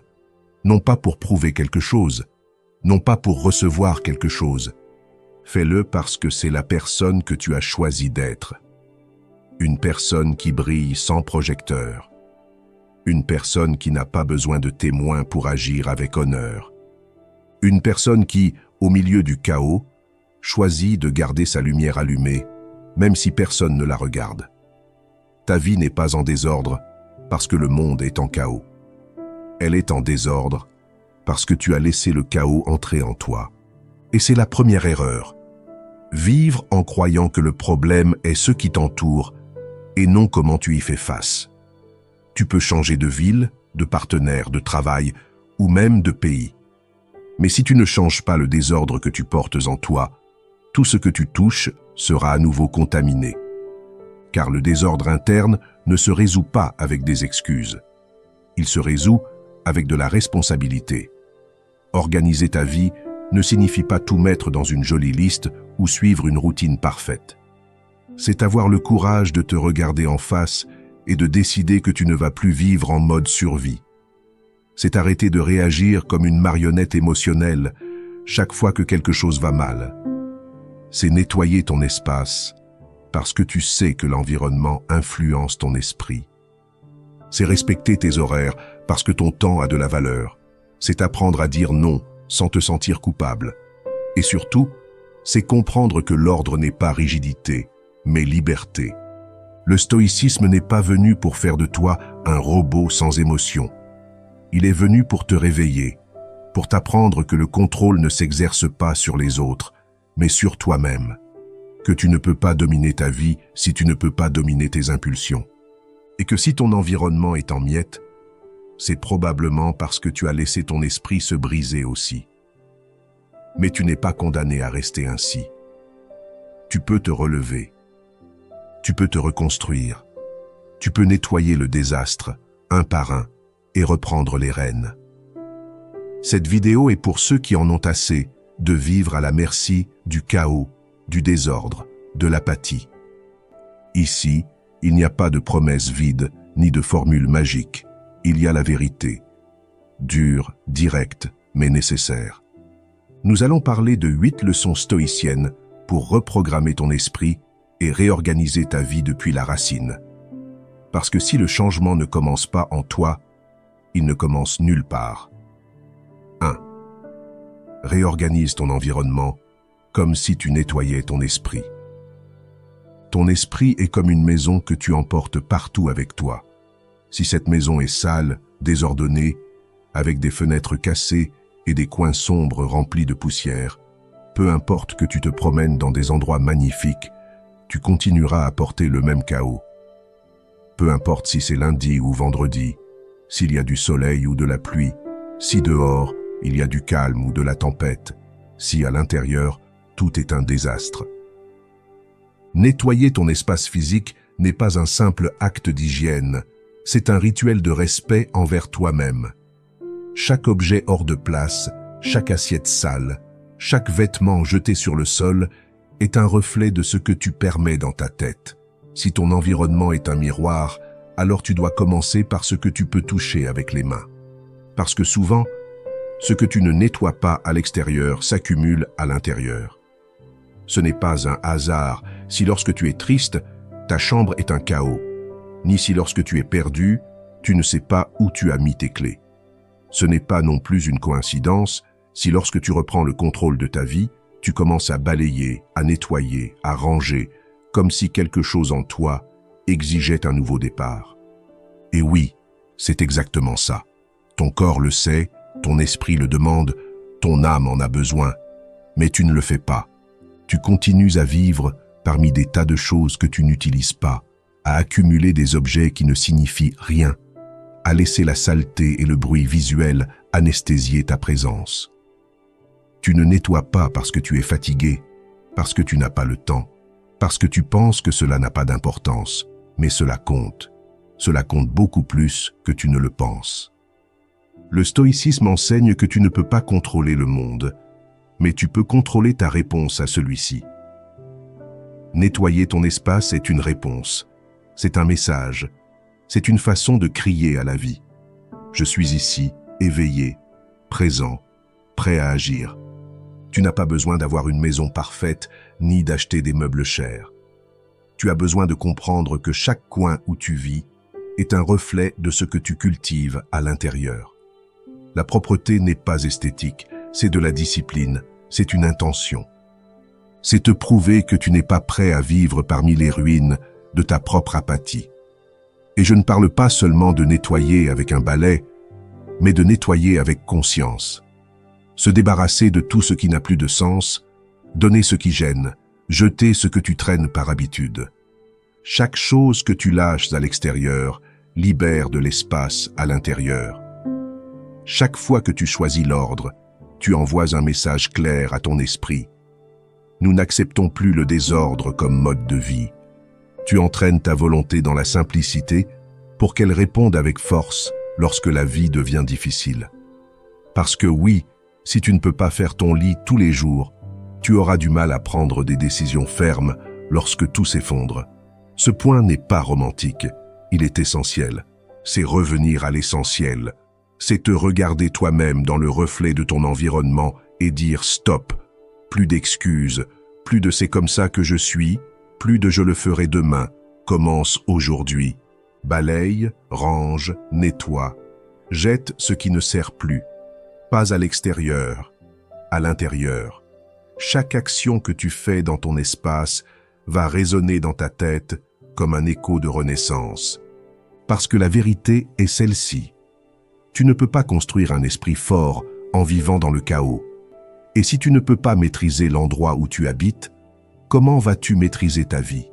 S1: non pas pour prouver quelque chose, non pas pour recevoir quelque chose. Fais-le parce que c'est la personne que tu as choisi d'être. Une personne qui brille sans projecteur. Une personne qui n'a pas besoin de témoins pour agir avec honneur. Une personne qui, au milieu du chaos, choisit de garder sa lumière allumée, même si personne ne la regarde. Ta vie n'est pas en désordre parce que le monde est en chaos. Elle est en désordre parce que tu as laissé le chaos entrer en toi. Et c'est la première erreur. Vivre en croyant que le problème est ce qui t'entoure et non comment tu y fais face. Tu peux changer de ville, de partenaire, de travail ou même de pays. Mais si tu ne changes pas le désordre que tu portes en toi, tout ce que tu touches sera à nouveau contaminé. Car le désordre interne ne se résout pas avec des excuses. Il se résout avec de la responsabilité. Organiser ta vie ne signifie pas tout mettre dans une jolie liste ou suivre une routine parfaite. C'est avoir le courage de te regarder en face et de décider que tu ne vas plus vivre en mode survie. C'est arrêter de réagir comme une marionnette émotionnelle chaque fois que quelque chose va mal. C'est nettoyer ton espace parce que tu sais que l'environnement influence ton esprit. C'est respecter tes horaires parce que ton temps a de la valeur. C'est apprendre à dire non sans te sentir coupable. Et surtout, c'est comprendre que l'ordre n'est pas rigidité, mais liberté. Le stoïcisme n'est pas venu pour faire de toi un robot sans émotion. Il est venu pour te réveiller, pour t'apprendre que le contrôle ne s'exerce pas sur les autres, mais sur toi-même. Que tu ne peux pas dominer ta vie si tu ne peux pas dominer tes impulsions. Et que si ton environnement est en miettes, c'est probablement parce que tu as laissé ton esprit se briser aussi. Mais tu n'es pas condamné à rester ainsi. Tu peux te relever. Tu peux te reconstruire. Tu peux nettoyer le désastre, un par un, et reprendre les rênes. Cette vidéo est pour ceux qui en ont assez de vivre à la merci du chaos, du désordre, de l'apathie. Ici, il n'y a pas de promesses vides, ni de formules magiques. Il y a la vérité. Dure, directe, mais nécessaire. Nous allons parler de 8 leçons stoïciennes pour reprogrammer ton esprit et réorganiser ta vie depuis la racine. Parce que si le changement ne commence pas en toi, il ne commence nulle part. 1. Réorganise ton environnement comme si tu nettoyais ton esprit. Ton esprit est comme une maison que tu emportes partout avec toi. Si cette maison est sale, désordonnée, avec des fenêtres cassées et des coins sombres remplis de poussière, peu importe que tu te promènes dans des endroits magnifiques, tu continueras à porter le même chaos. Peu importe si c'est lundi ou vendredi, s'il y a du soleil ou de la pluie, si dehors il y a du calme ou de la tempête, si à l'intérieur tout est un désastre. Nettoyer ton espace physique n'est pas un simple acte d'hygiène, c'est un rituel de respect envers toi-même. Chaque objet hors de place, chaque assiette sale, chaque vêtement jeté sur le sol est un reflet de ce que tu permets dans ta tête. Si ton environnement est un miroir, alors tu dois commencer par ce que tu peux toucher avec les mains. Parce que souvent, ce que tu ne nettoies pas à l'extérieur s'accumule à l'intérieur. Ce n'est pas un hasard si lorsque tu es triste, ta chambre est un chaos, ni si lorsque tu es perdu, tu ne sais pas où tu as mis tes clés. Ce n'est pas non plus une coïncidence si lorsque tu reprends le contrôle de ta vie, tu commences à balayer, à nettoyer, à ranger, comme si quelque chose en toi exigeait un nouveau départ. Et oui, c'est exactement ça. Ton corps le sait, ton esprit le demande, ton âme en a besoin. Mais tu ne le fais pas. Tu continues à vivre parmi des tas de choses que tu n'utilises pas, à accumuler des objets qui ne signifient rien, à laisser la saleté et le bruit visuel anesthésier ta présence. Tu ne nettoies pas parce que tu es fatigué, parce que tu n'as pas le temps, parce que tu penses que cela n'a pas d'importance, mais cela compte. Cela compte beaucoup plus que tu ne le penses. Le stoïcisme enseigne que tu ne peux pas contrôler le monde, mais tu peux contrôler ta réponse à celui-ci. Nettoyer ton espace est une réponse, c'est un message, c'est une façon de crier à la vie. Je suis ici, éveillé, présent, prêt à agir. Tu n'as pas besoin d'avoir une maison parfaite ni d'acheter des meubles chers. Tu as besoin de comprendre que chaque coin où tu vis est un reflet de ce que tu cultives à l'intérieur. La propreté n'est pas esthétique, c'est de la discipline, c'est une intention. C'est te prouver que tu n'es pas prêt à vivre parmi les ruines de ta propre apathie. Et je ne parle pas seulement de nettoyer avec un balai, mais de nettoyer avec conscience. Se débarrasser de tout ce qui n'a plus de sens, donner ce qui gêne, jeter ce que tu traînes par habitude. Chaque chose que tu lâches à l'extérieur libère de l'espace à l'intérieur. Chaque fois que tu choisis l'ordre, tu envoies un message clair à ton esprit. Nous n'acceptons plus le désordre comme mode de vie. Tu entraînes ta volonté dans la simplicité pour qu'elle réponde avec force lorsque la vie devient difficile. Parce que oui, si tu ne peux pas faire ton lit tous les jours, tu auras du mal à prendre des décisions fermes lorsque tout s'effondre. Ce point n'est pas romantique, il est essentiel. C'est revenir à l'essentiel. C'est te regarder toi-même dans le reflet de ton environnement et dire stop. Plus d'excuses, plus de c'est comme ça que je suis, plus de je le ferai demain. Commence aujourd'hui. Balaye, range, nettoie. Jette ce qui ne sert plus. Pas à l'extérieur, à l'intérieur. Chaque action que tu fais dans ton espace va résonner dans ta tête comme un écho de renaissance. Parce que la vérité est celle-ci. Tu ne peux pas construire un esprit fort en vivant dans le chaos. Et si tu ne peux pas maîtriser l'endroit où tu habites, comment vas-tu maîtriser ta vie?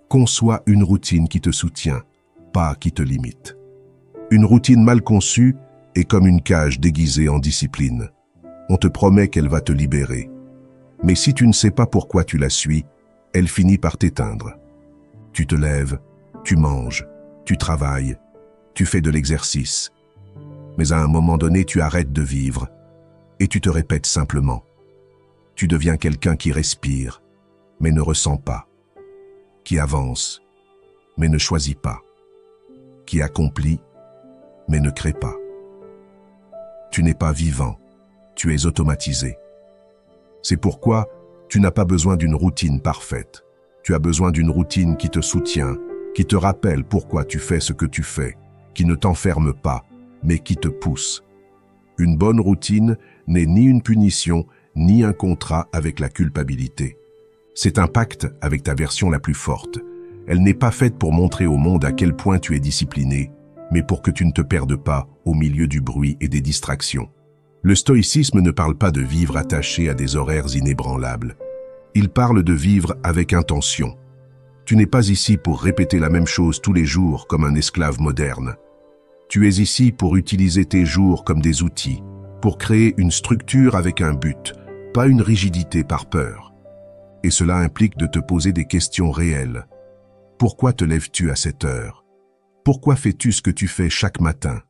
S1: Conçois une routine qui te soutient, pas qui te limite. Une routine mal conçue est comme une cage déguisée en discipline. On te promet qu'elle va te libérer. Mais si tu ne sais pas pourquoi tu la suis, elle finit par t'éteindre. Tu te lèves, tu manges, tu travailles, tu fais de l'exercice. Mais à un moment donné, tu arrêtes de vivre et tu te répètes simplement. Tu deviens quelqu'un qui respire, mais ne ressent pas, qui avance, mais ne choisit pas, qui accomplit, mais ne crée pas. Tu n'es pas vivant, tu es automatisé. C'est pourquoi tu n'as pas besoin d'une routine parfaite. Tu as besoin d'une routine qui te soutient, qui te rappelle pourquoi tu fais ce que tu fais, qui ne t'enferme pas, mais qui te pousse. Une bonne routine n'est ni une punition, ni un contrat avec la culpabilité. C'est un pacte avec ta version la plus forte. Elle n'est pas faite pour montrer au monde à quel point tu es discipliné, mais pour que tu ne te perdes pas au milieu du bruit et des distractions. Le stoïcisme ne parle pas de vivre attaché à des horaires inébranlables. Il parle de vivre avec intention. Tu n'es pas ici pour répéter la même chose tous les jours comme un esclave moderne. Tu es ici pour utiliser tes jours comme des outils, pour créer une structure avec un but, pas une rigidité par peur. Et cela implique de te poser des questions réelles. Pourquoi te lèves-tu à cette heure? Pourquoi fais-tu ce que tu fais chaque matin?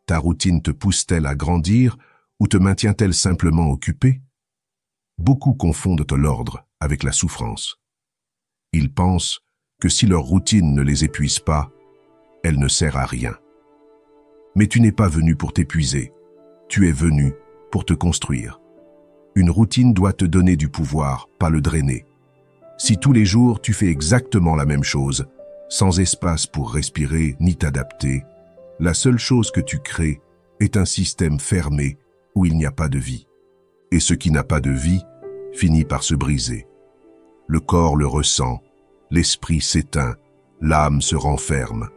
S1: Ta routine te pousse-t-elle à grandir ou te maintient-elle simplement occupé? Beaucoup confondent l'ordre avec la souffrance. Ils pensent que si leur routine ne les épuise pas, elle ne sert à rien. Mais tu n'es pas venu pour t'épuiser, tu es venu pour te construire. Une routine doit te donner du pouvoir, pas le drainer. Si tous les jours tu fais exactement la même chose, sans espace pour respirer ni t'adapter, la seule chose que tu crées est un système fermé où il n'y a pas de vie. Et ce qui n'a pas de vie finit par se briser. Le corps le ressent, l'esprit s'éteint, l'âme se renferme.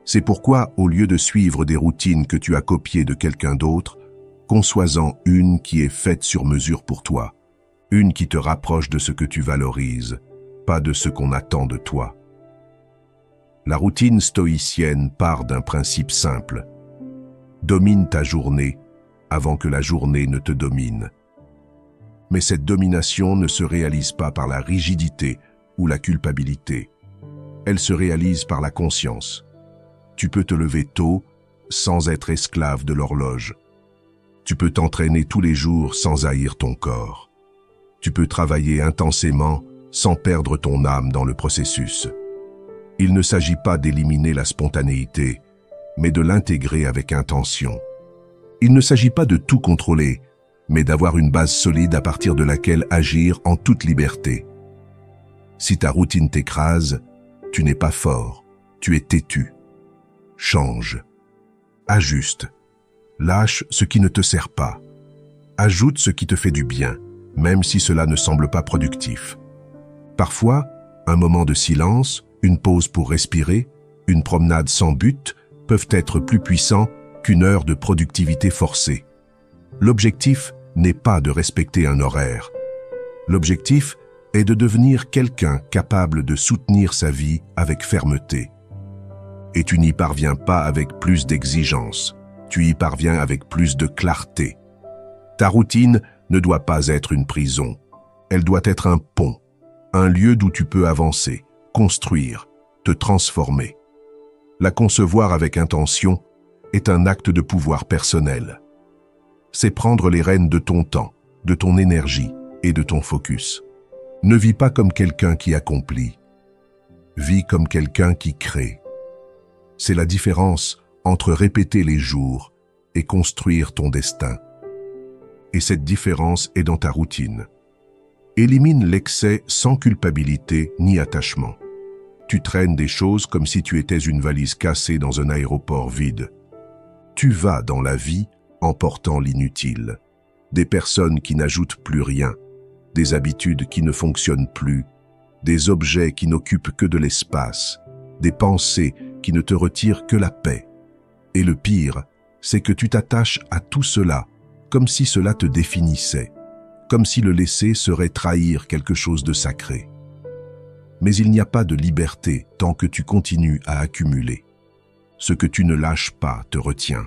S1: C'est pourquoi, au lieu de suivre des routines que tu as copiées de quelqu'un d'autre, conçois-en une qui est faite sur mesure pour toi, une qui te rapproche de ce que tu valorises, pas de ce qu'on attend de toi. La routine stoïcienne part d'un principe simple. Domine ta journée avant que la journée ne te domine. Mais cette domination ne se réalise pas par la rigidité ou la culpabilité. Elle se réalise par la conscience. Tu peux te lever tôt sans être esclave de l'horloge. Tu peux t'entraîner tous les jours sans haïr ton corps. Tu peux travailler intensément sans perdre ton âme dans le processus. Il ne s'agit pas d'éliminer la spontanéité, mais de l'intégrer avec intention. Il ne s'agit pas de tout contrôler, mais d'avoir une base solide à partir de laquelle agir en toute liberté. Si ta routine t'écrase, tu n'es pas fort, tu es têtu. Change. Ajuste. Lâche ce qui ne te sert pas. Ajoute ce qui te fait du bien, même si cela ne semble pas productif. Parfois, un moment de silence, une pause pour respirer, une promenade sans but peuvent être plus puissants qu'une heure de productivité forcée. L'objectif n'est pas de respecter un horaire. L'objectif est de devenir quelqu'un capable de soutenir sa vie avec fermeté. Et tu n'y parviens pas avec plus d'exigence, tu y parviens avec plus de clarté. Ta routine ne doit pas être une prison, elle doit être un pont, un lieu d'où tu peux avancer, construire, te transformer. La concevoir avec intention est un acte de pouvoir personnel. C'est prendre les rênes de ton temps, de ton énergie et de ton focus. Ne vis pas comme quelqu'un qui accomplit. Vis comme quelqu'un qui crée. C'est la différence entre répéter les jours et construire ton destin. Et cette différence est dans ta routine. Élimine l'excès sans culpabilité ni attachement. Tu traînes des choses comme si tu étais une valise cassée dans un aéroport vide. Tu vas dans la vie en portant l'inutile. Des personnes qui n'ajoutent plus rien, des habitudes qui ne fonctionnent plus, des objets qui n'occupent que de l'espace, des pensées qui ne te retirent que la paix. Et le pire, c'est que tu t'attaches à tout cela comme si cela te définissait, comme si le laisser serait trahir quelque chose de sacré. Mais il n'y a pas de liberté tant que tu continues à accumuler. Ce que tu ne lâches pas te retient.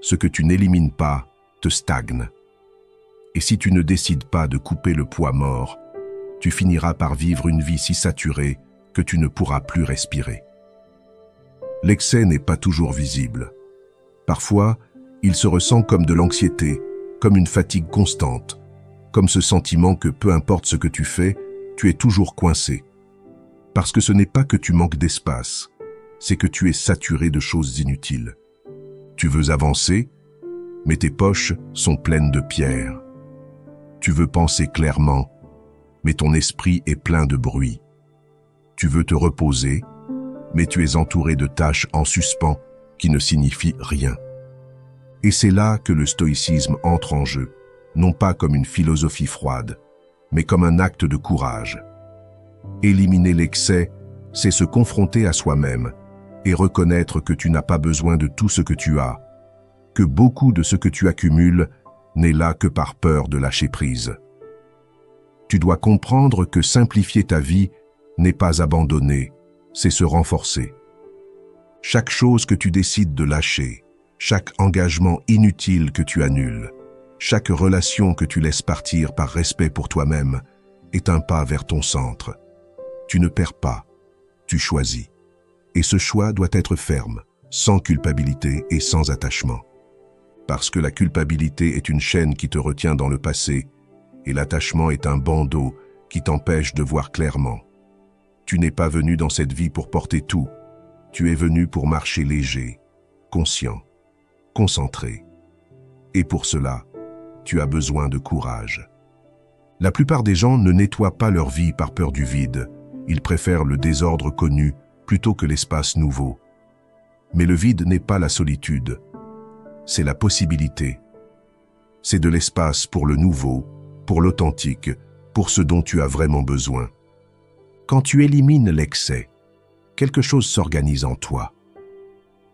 S1: Ce que tu n'élimines pas te stagne. Et si tu ne décides pas de couper le poids mort, tu finiras par vivre une vie si saturée que tu ne pourras plus respirer. L'excès n'est pas toujours visible. Parfois, il se ressent comme de l'anxiété, comme une fatigue constante, comme ce sentiment que peu importe ce que tu fais, tu es toujours coincé. Parce que ce n'est pas que tu manques d'espace, c'est que tu es saturé de choses inutiles. Tu veux avancer, mais tes poches sont pleines de pierres. Tu veux penser clairement, mais ton esprit est plein de bruit. Tu veux te reposer, mais tu es entouré de tâches en suspens qui ne signifient rien. Et c'est là que le stoïcisme entre en jeu, non pas comme une philosophie froide, mais comme un acte de courage. Éliminer l'excès, c'est se confronter à soi-même et reconnaître que tu n'as pas besoin de tout ce que tu as, que beaucoup de ce que tu accumules n'est là que par peur de lâcher prise. Tu dois comprendre que simplifier ta vie n'est pas abandonner, c'est se renforcer. Chaque chose que tu décides de lâcher, chaque engagement inutile que tu annules, chaque relation que tu laisses partir par respect pour toi-même est un pas vers ton centre. Tu ne perds pas, tu choisis. Et ce choix doit être ferme, sans culpabilité et sans attachement. Parce que la culpabilité est une chaîne qui te retient dans le passé, et l'attachement est un bandeau qui t'empêche de voir clairement. Tu n'es pas venu dans cette vie pour porter tout, tu es venu pour marcher léger, conscient, concentré. Et pour cela, tu as besoin de courage. La plupart des gens ne nettoient pas leur vie par peur du vide, ils préfèrent le désordre connu plutôt que l'espace nouveau. Mais le vide n'est pas la solitude, c'est la possibilité. C'est de l'espace pour le nouveau, pour l'authentique, pour ce dont tu as vraiment besoin. Quand tu élimines l'excès, quelque chose s'organise en toi.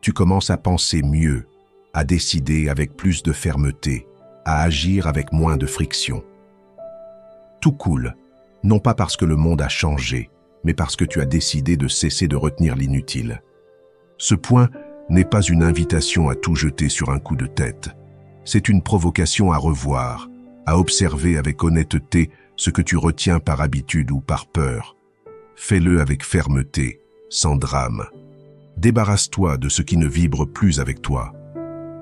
S1: Tu commences à penser mieux, à décider avec plus de fermeté, à agir avec moins de friction. Tout coule, non pas parce que le monde a changé, mais parce que tu as décidé de cesser de retenir l'inutile. Ce point n'est pas une invitation à tout jeter sur un coup de tête. C'est une provocation à revoir, à observer avec honnêteté ce que tu retiens par habitude ou par peur. Fais-le avec fermeté, sans drame. Débarrasse-toi de ce qui ne vibre plus avec toi.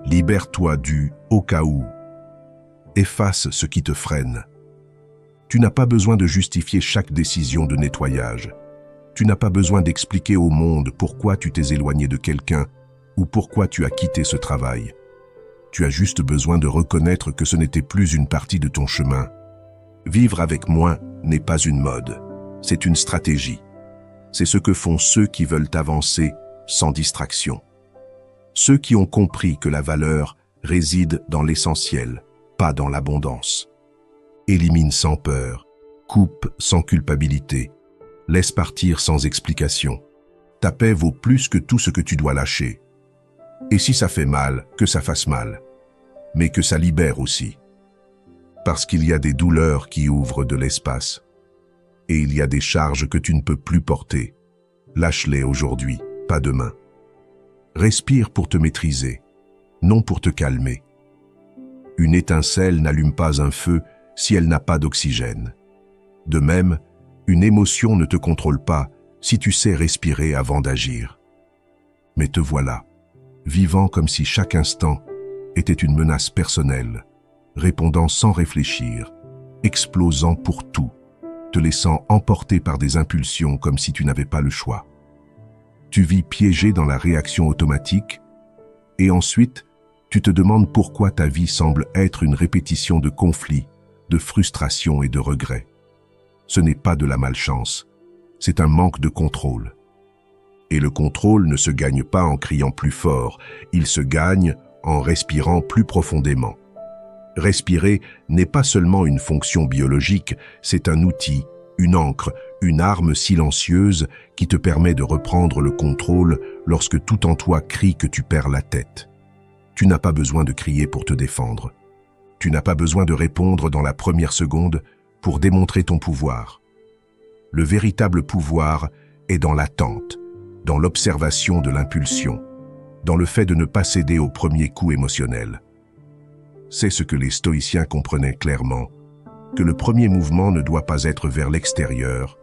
S1: Libère-toi du « au cas où ». Efface ce qui te freine. Tu n'as pas besoin de justifier chaque décision de nettoyage. Tu n'as pas besoin d'expliquer au monde pourquoi tu t'es éloigné de quelqu'un ou pourquoi tu as quitté ce travail. Tu as juste besoin de reconnaître que ce n'était plus une partie de ton chemin. Vivre avec moins n'est pas une mode, c'est une stratégie. C'est ce que font ceux qui veulent avancer sans distraction. Ceux qui ont compris que la valeur réside dans l'essentiel, pas dans l'abondance. Élimine sans peur, coupe sans culpabilité, laisse partir sans explication. Ta paix vaut plus que tout ce que tu dois lâcher. Et si ça fait mal, que ça fasse mal, mais que ça libère aussi. Parce qu'il y a des douleurs qui ouvrent de l'espace. Et il y a des charges que tu ne peux plus porter. Lâche-les aujourd'hui, pas demain. Respire pour te maîtriser, non pour te calmer. Une étincelle n'allume pas un feu si elle n'a pas d'oxygène. De même, une émotion ne te contrôle pas si tu sais respirer avant d'agir. Mais te voilà, vivant comme si chaque instant était une menace personnelle, répondant sans réfléchir, explosant pour tout, te laissant emporter par des impulsions comme si tu n'avais pas le choix. Tu vis piégé dans la réaction automatique et ensuite, tu te demandes pourquoi ta vie semble être une répétition de conflits, de frustrations et de regrets. Ce n'est pas de la malchance, c'est un manque de contrôle. Et le contrôle ne se gagne pas en criant plus fort, il se gagne en respirant plus profondément. Respirer n'est pas seulement une fonction biologique, c'est un outil, une ancre, une arme silencieuse qui te permet de reprendre le contrôle lorsque tout en toi crie que tu perds la tête. Tu n'as pas besoin de crier pour te défendre. Tu n'as pas besoin de répondre dans la première seconde pour démontrer ton pouvoir. Le véritable pouvoir est dans l'attente, dans l'observation de l'impulsion, dans le fait de ne pas céder au premier coup émotionnel. C'est ce que les stoïciens comprenaient clairement, que le premier mouvement ne doit pas être vers l'extérieur,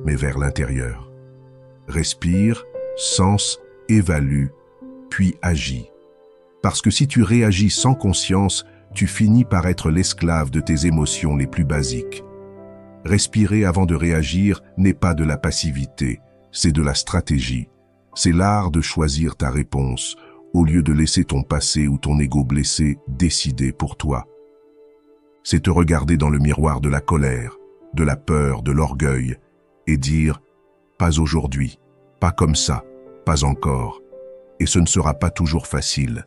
S1: mais vers l'intérieur. Respire, sens, évalue, puis agis. Parce que si tu réagis sans conscience, tu finis par être l'esclave de tes émotions les plus basiques. Respirer avant de réagir n'est pas de la passivité, c'est de la stratégie. C'est l'art de choisir ta réponse, au lieu de laisser ton passé ou ton ego blessé décider pour toi. C'est te regarder dans le miroir de la colère, de la peur, de l'orgueil, et dire « pas aujourd'hui, pas comme ça, pas encore ». Et ce ne sera pas toujours facile.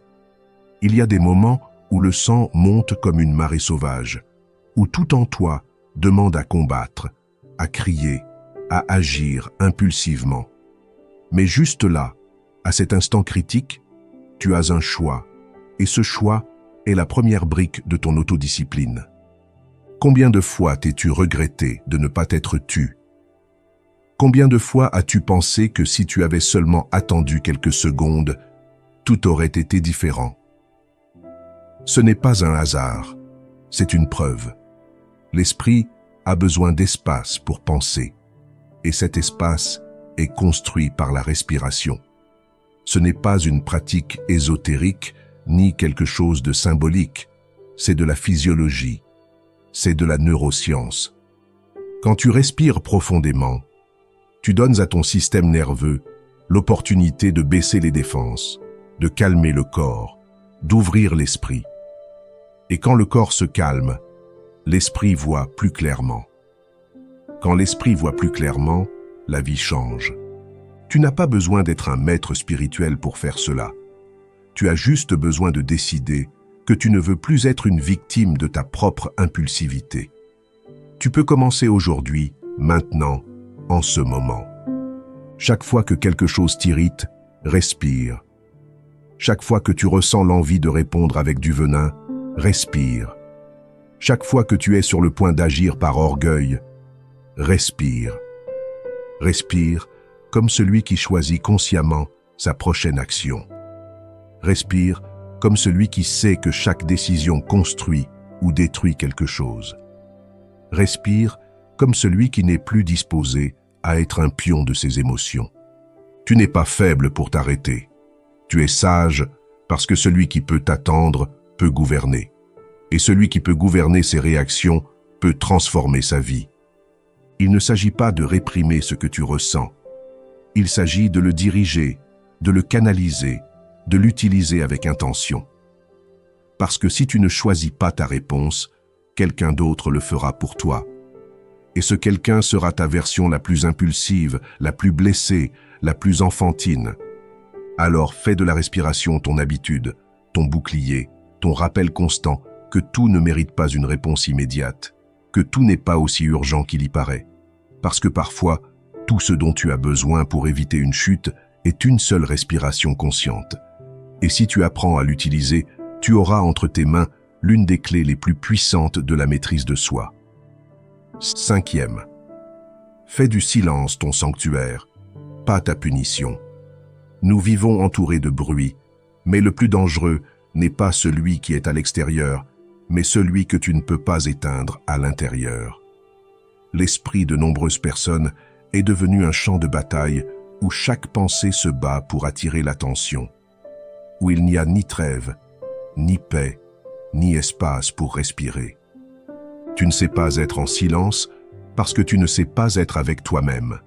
S1: Il y a des moments où le sang monte comme une marée sauvage, où tout en toi demande à combattre, à crier, à agir impulsivement. Mais juste là, à cet instant critique, tu as un choix, et ce choix est la première brique de ton autodiscipline. Combien de fois t'es-tu regretté de ne pas t'être tu? Combien de fois as-tu pensé que si tu avais seulement attendu quelques secondes, tout aurait été différent? Ce n'est pas un hasard, c'est une preuve. L'esprit a besoin d'espace pour penser, et cet espace est construit par la respiration. Ce n'est pas une pratique ésotérique ni quelque chose de symbolique, c'est de la physiologie, c'est de la neuroscience. Quand tu respires profondément, tu donnes à ton système nerveux l'opportunité de baisser les défenses, de calmer le corps, d'ouvrir l'esprit. Et quand le corps se calme, l'esprit voit plus clairement. Quand l'esprit voit plus clairement, la vie change. Tu n'as pas besoin d'être un maître spirituel pour faire cela. Tu as juste besoin de décider que tu ne veux plus être une victime de ta propre impulsivité. Tu peux commencer aujourd'hui, maintenant, en ce moment. Chaque fois que quelque chose t'irrite, respire. Chaque fois que tu ressens l'envie de répondre avec du venin, respire. Chaque fois que tu es sur le point d'agir par orgueil, respire. Respire comme celui qui choisit consciemment sa prochaine action. Respire comme celui qui sait que chaque décision construit ou détruit quelque chose. Respire comme celui qui n'est plus disposé à être un pion de ses émotions. Tu n'es pas faible pour t'arrêter. Tu es sage parce que celui qui peut t'attendre peut gouverner. Et celui qui peut gouverner ses réactions peut transformer sa vie. Il ne s'agit pas de réprimer ce que tu ressens. Il s'agit de le diriger, de le canaliser, de l'utiliser avec intention. Parce que si tu ne choisis pas ta réponse, quelqu'un d'autre le fera pour toi. Et ce quelqu'un sera ta version la plus impulsive, la plus blessée, la plus enfantine. Alors fais de la respiration ton habitude, ton bouclier, ton rappel constant que tout ne mérite pas une réponse immédiate, que tout n'est pas aussi urgent qu'il y paraît. Parce que parfois, tout ce dont tu as besoin pour éviter une chute est une seule respiration consciente. Et si tu apprends à l'utiliser, tu auras entre tes mains l'une des clés les plus puissantes de la maîtrise de soi. 5e. Fais du silence ton sanctuaire, pas ta punition. Nous vivons entourés de bruit, mais le plus dangereux n'est pas celui qui est à l'extérieur, mais celui que tu ne peux pas éteindre à l'intérieur. L'esprit de nombreuses personnes est devenu un champ de bataille où chaque pensée se bat pour attirer l'attention, où il n'y a ni trêve, ni paix, ni espace pour respirer. Tu ne sais pas être en silence parce que tu ne sais pas être avec toi-même.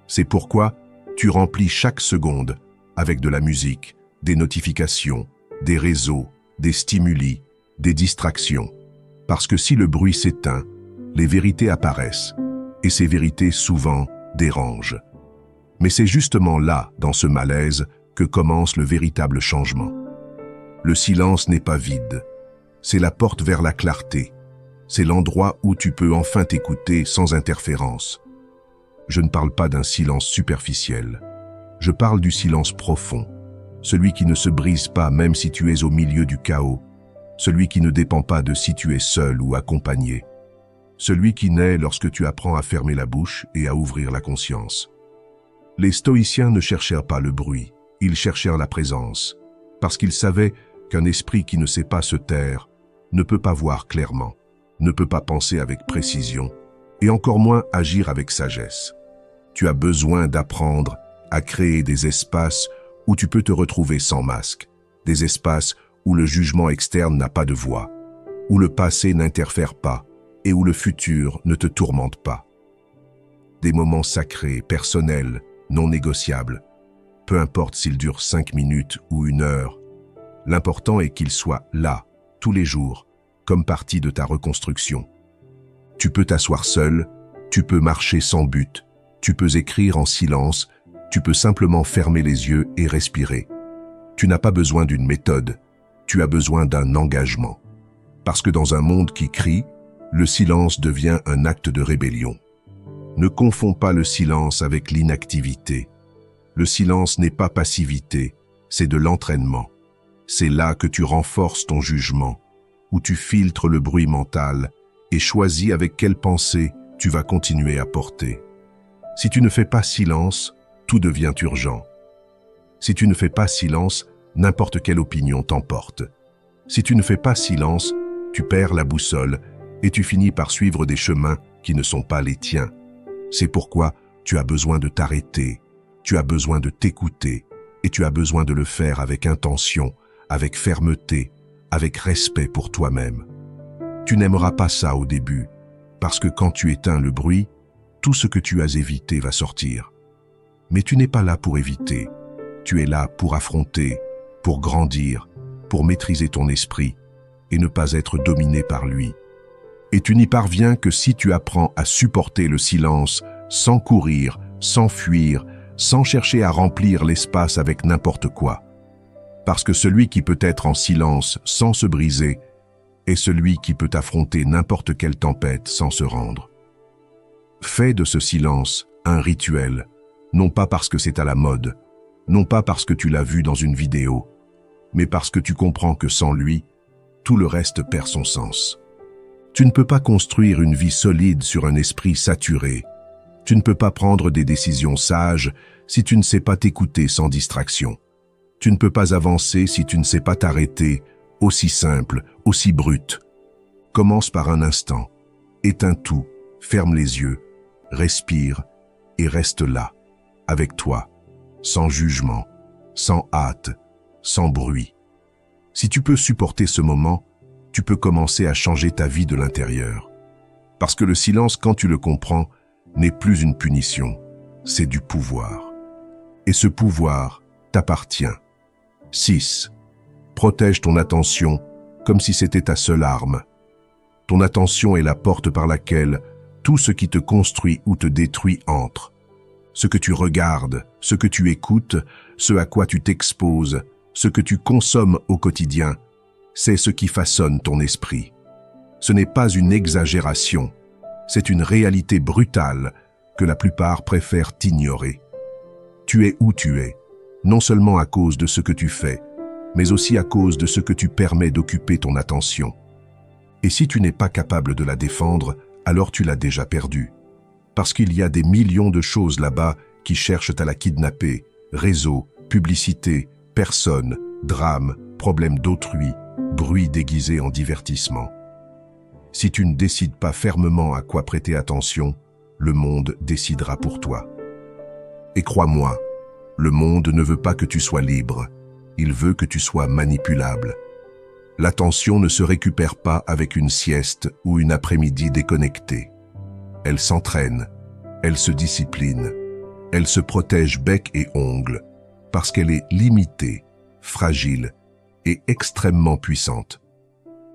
S1: C'est pourquoi tu remplis chaque seconde avec de la musique, des notifications, des réseaux, des stimuli, des distractions. Parce que si le bruit s'éteint, les vérités apparaissent, et ces vérités souvent dérangent. Mais c'est justement là, dans ce malaise, que commence le véritable changement. Le silence n'est pas vide, c'est la porte vers la clarté. C'est l'endroit où tu peux enfin t'écouter sans interférence. Je ne parle pas d'un silence superficiel. Je parle du silence profond, celui qui ne se brise pas même si tu es au milieu du chaos, celui qui ne dépend pas de si tu es seul ou accompagné, celui qui naît lorsque tu apprends à fermer la bouche et à ouvrir la conscience. Les stoïciens ne cherchèrent pas le bruit, ils cherchèrent la présence, parce qu'ils savaient qu'un esprit qui ne sait pas se taire ne peut pas voir clairement, ne peut pas penser avec précision, et encore moins agir avec sagesse. Tu as besoin d'apprendre à créer des espaces où tu peux te retrouver sans masque, des espaces où le jugement externe n'a pas de voix, où le passé n'interfère pas et où le futur ne te tourmente pas. Des moments sacrés, personnels, non négociables, peu importe s'ils durent 5 minutes ou 1 heure, l'important est qu'ils soient là, tous les jours, comme partie de ta reconstruction. Tu peux t'asseoir seul, tu peux marcher sans but, tu peux écrire en silence, tu peux simplement fermer les yeux et respirer. Tu n'as pas besoin d'une méthode, tu as besoin d'un engagement. Parce que dans un monde qui crie, le silence devient un acte de rébellion. Ne confonds pas le silence avec l'inactivité. Le silence n'est pas passivité, c'est de l'entraînement. C'est là que tu renforces ton jugement, où tu filtres le bruit mental et choisis avec quelle pensée tu vas continuer à porter. Si tu ne fais pas silence, tout devient urgent. Si tu ne fais pas silence, n'importe quelle opinion t'emporte. Si tu ne fais pas silence, tu perds la boussole et tu finis par suivre des chemins qui ne sont pas les tiens. C'est pourquoi tu as besoin de t'arrêter, tu as besoin de t'écouter et tu as besoin de le faire avec intention, avec fermeté, avec respect pour toi-même. Tu n'aimeras pas ça au début, parce que quand tu éteins le bruit, tout ce que tu as évité va sortir. Mais tu n'es pas là pour éviter, tu es là pour affronter, pour grandir, pour maîtriser ton esprit et ne pas être dominé par lui. Et tu n'y parviens que si tu apprends à supporter le silence sans courir, sans fuir, sans chercher à remplir l'espace avec n'importe quoi. Parce que celui qui peut être en silence sans se briser est celui qui peut affronter n'importe quelle tempête sans se rendre. Fais de ce silence un rituel, non pas parce que c'est à la mode, non pas parce que tu l'as vu dans une vidéo, mais parce que tu comprends que sans lui, tout le reste perd son sens. Tu ne peux pas construire une vie solide sur un esprit saturé. Tu ne peux pas prendre des décisions sages si tu ne sais pas t'écouter sans distraction. Tu ne peux pas avancer si tu ne sais pas t'arrêter, aussi simple, aussi brut. Commence par un instant. Éteins tout, ferme les yeux, respire et reste là, avec toi, sans jugement, sans hâte, sans bruit. Si tu peux supporter ce moment, tu peux commencer à changer ta vie de l'intérieur. Parce que le silence, quand tu le comprends, n'est plus une punition, c'est du pouvoir. Et ce pouvoir t'appartient. 6. Protège ton attention comme si c'était ta seule arme. Ton attention est la porte par laquelle tout ce qui te construit ou te détruit entre. Ce que tu regardes, ce que tu écoutes, ce à quoi tu t'exposes, ce que tu consommes au quotidien, c'est ce qui façonne ton esprit. Ce n'est pas une exagération, c'est une réalité brutale que la plupart préfèrent ignorer. Tu es où tu es, non seulement à cause de ce que tu fais, mais aussi à cause de ce que tu permets d'occuper ton attention. Et si tu n'es pas capable de la défendre, alors tu l'as déjà perdue. Parce qu'il y a des millions de choses là-bas qui cherchent à la kidnapper, réseaux, publicité, personnes, drames, problèmes d'autrui, bruit déguisé en divertissement. Si tu ne décides pas fermement à quoi prêter attention, le monde décidera pour toi. Et crois-moi, le monde ne veut pas que tu sois libre, il veut que tu sois manipulable. L'attention ne se récupère pas avec une sieste ou une après-midi déconnectée. Elle s'entraîne, elle se discipline, elle se protège bec et ongles, parce qu'elle est limitée, fragile et extrêmement puissante.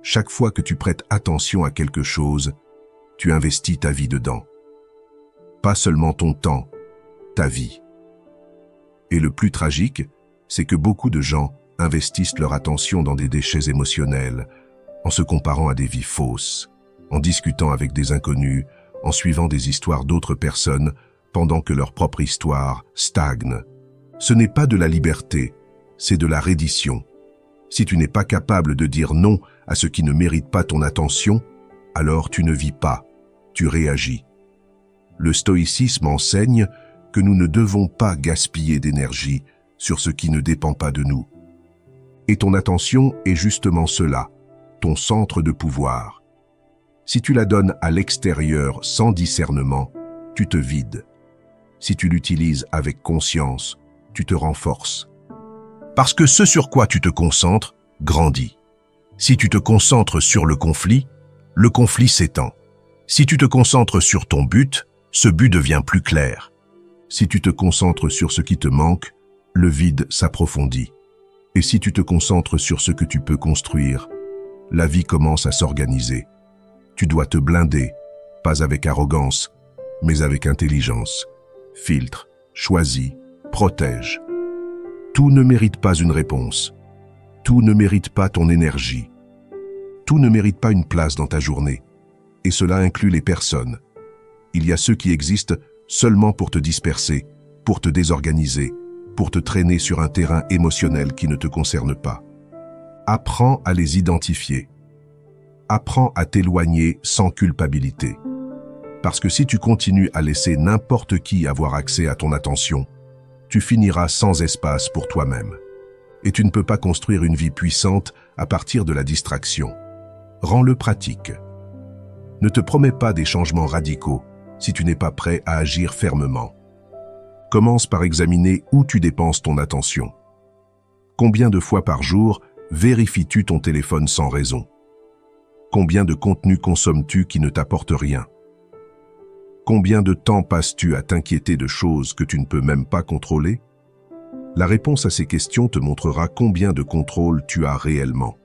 S1: Chaque fois que tu prêtes attention à quelque chose, tu investis ta vie dedans. Pas seulement ton temps, ta vie. Et le plus tragique, c'est que beaucoup de gens investissent leur attention dans des déchets émotionnels, en se comparant à des vies fausses, en discutant avec des inconnus, en suivant des histoires d'autres personnes, pendant que leur propre histoire stagne. Ce n'est pas de la liberté, c'est de la reddition. Si tu n'es pas capable de dire non à ce qui ne mérite pas ton attention, alors tu ne vis pas, tu réagis. Le stoïcisme enseigne que nous ne devons pas gaspiller d'énergie sur ce qui ne dépend pas de nous. Et ton attention est justement cela, ton centre de pouvoir. Si tu la donnes à l'extérieur sans discernement, tu te vides. Si tu l'utilises avec conscience, tu te renforces. Parce que ce sur quoi tu te concentres grandit. Si tu te concentres sur le conflit s'étend. Si tu te concentres sur ton but, ce but devient plus clair. Si tu te concentres sur ce qui te manque, le vide s'approfondit. Et si tu te concentres sur ce que tu peux construire, la vie commence à s'organiser. Tu dois te blinder, pas avec arrogance, mais avec intelligence. Filtre, choisis, protège. Tout ne mérite pas une réponse. Tout ne mérite pas ton énergie. Tout ne mérite pas une place dans ta journée. Et cela inclut les personnes. Il y a ceux qui existent seulement pour te disperser, pour te désorganiser, pour te traîner sur un terrain émotionnel qui ne te concerne pas. Apprends à les identifier. Apprends à t'éloigner sans culpabilité. Parce que si tu continues à laisser n'importe qui avoir accès à ton attention, tu finiras sans espace pour toi-même. Et tu ne peux pas construire une vie puissante à partir de la distraction. Rends-le pratique. Ne te promets pas des changements radicaux si tu n'es pas prêt à agir fermement. Commence par examiner où tu dépenses ton attention. Combien de fois par jour vérifies-tu ton téléphone sans raison? Combien de contenu consommes-tu qui ne t'apporte rien? Combien de temps passes-tu à t'inquiéter de choses que tu ne peux même pas contrôler? La réponse à ces questions te montrera combien de contrôle tu as réellement.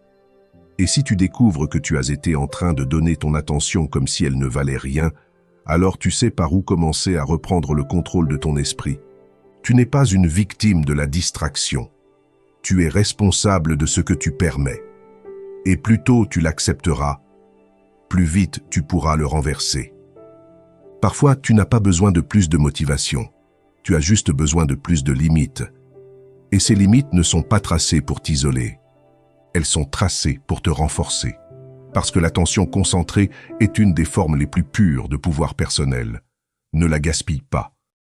S1: Et si tu découvres que tu as été en train de donner ton attention comme si elle ne valait rien, alors tu sais par où commencer à reprendre le contrôle de ton esprit. Tu n'es pas une victime de la distraction. Tu es responsable de ce que tu permets. Et plus tôt tu l'accepteras, plus vite tu pourras le renverser. Parfois, tu n'as pas besoin de plus de motivation. Tu as juste besoin de plus de limites. Et ces limites ne sont pas tracées pour t'isoler. Elles sont tracées pour te renforcer. Parce que l'attention concentrée est une des formes les plus pures de pouvoir personnel. Ne la gaspille pas.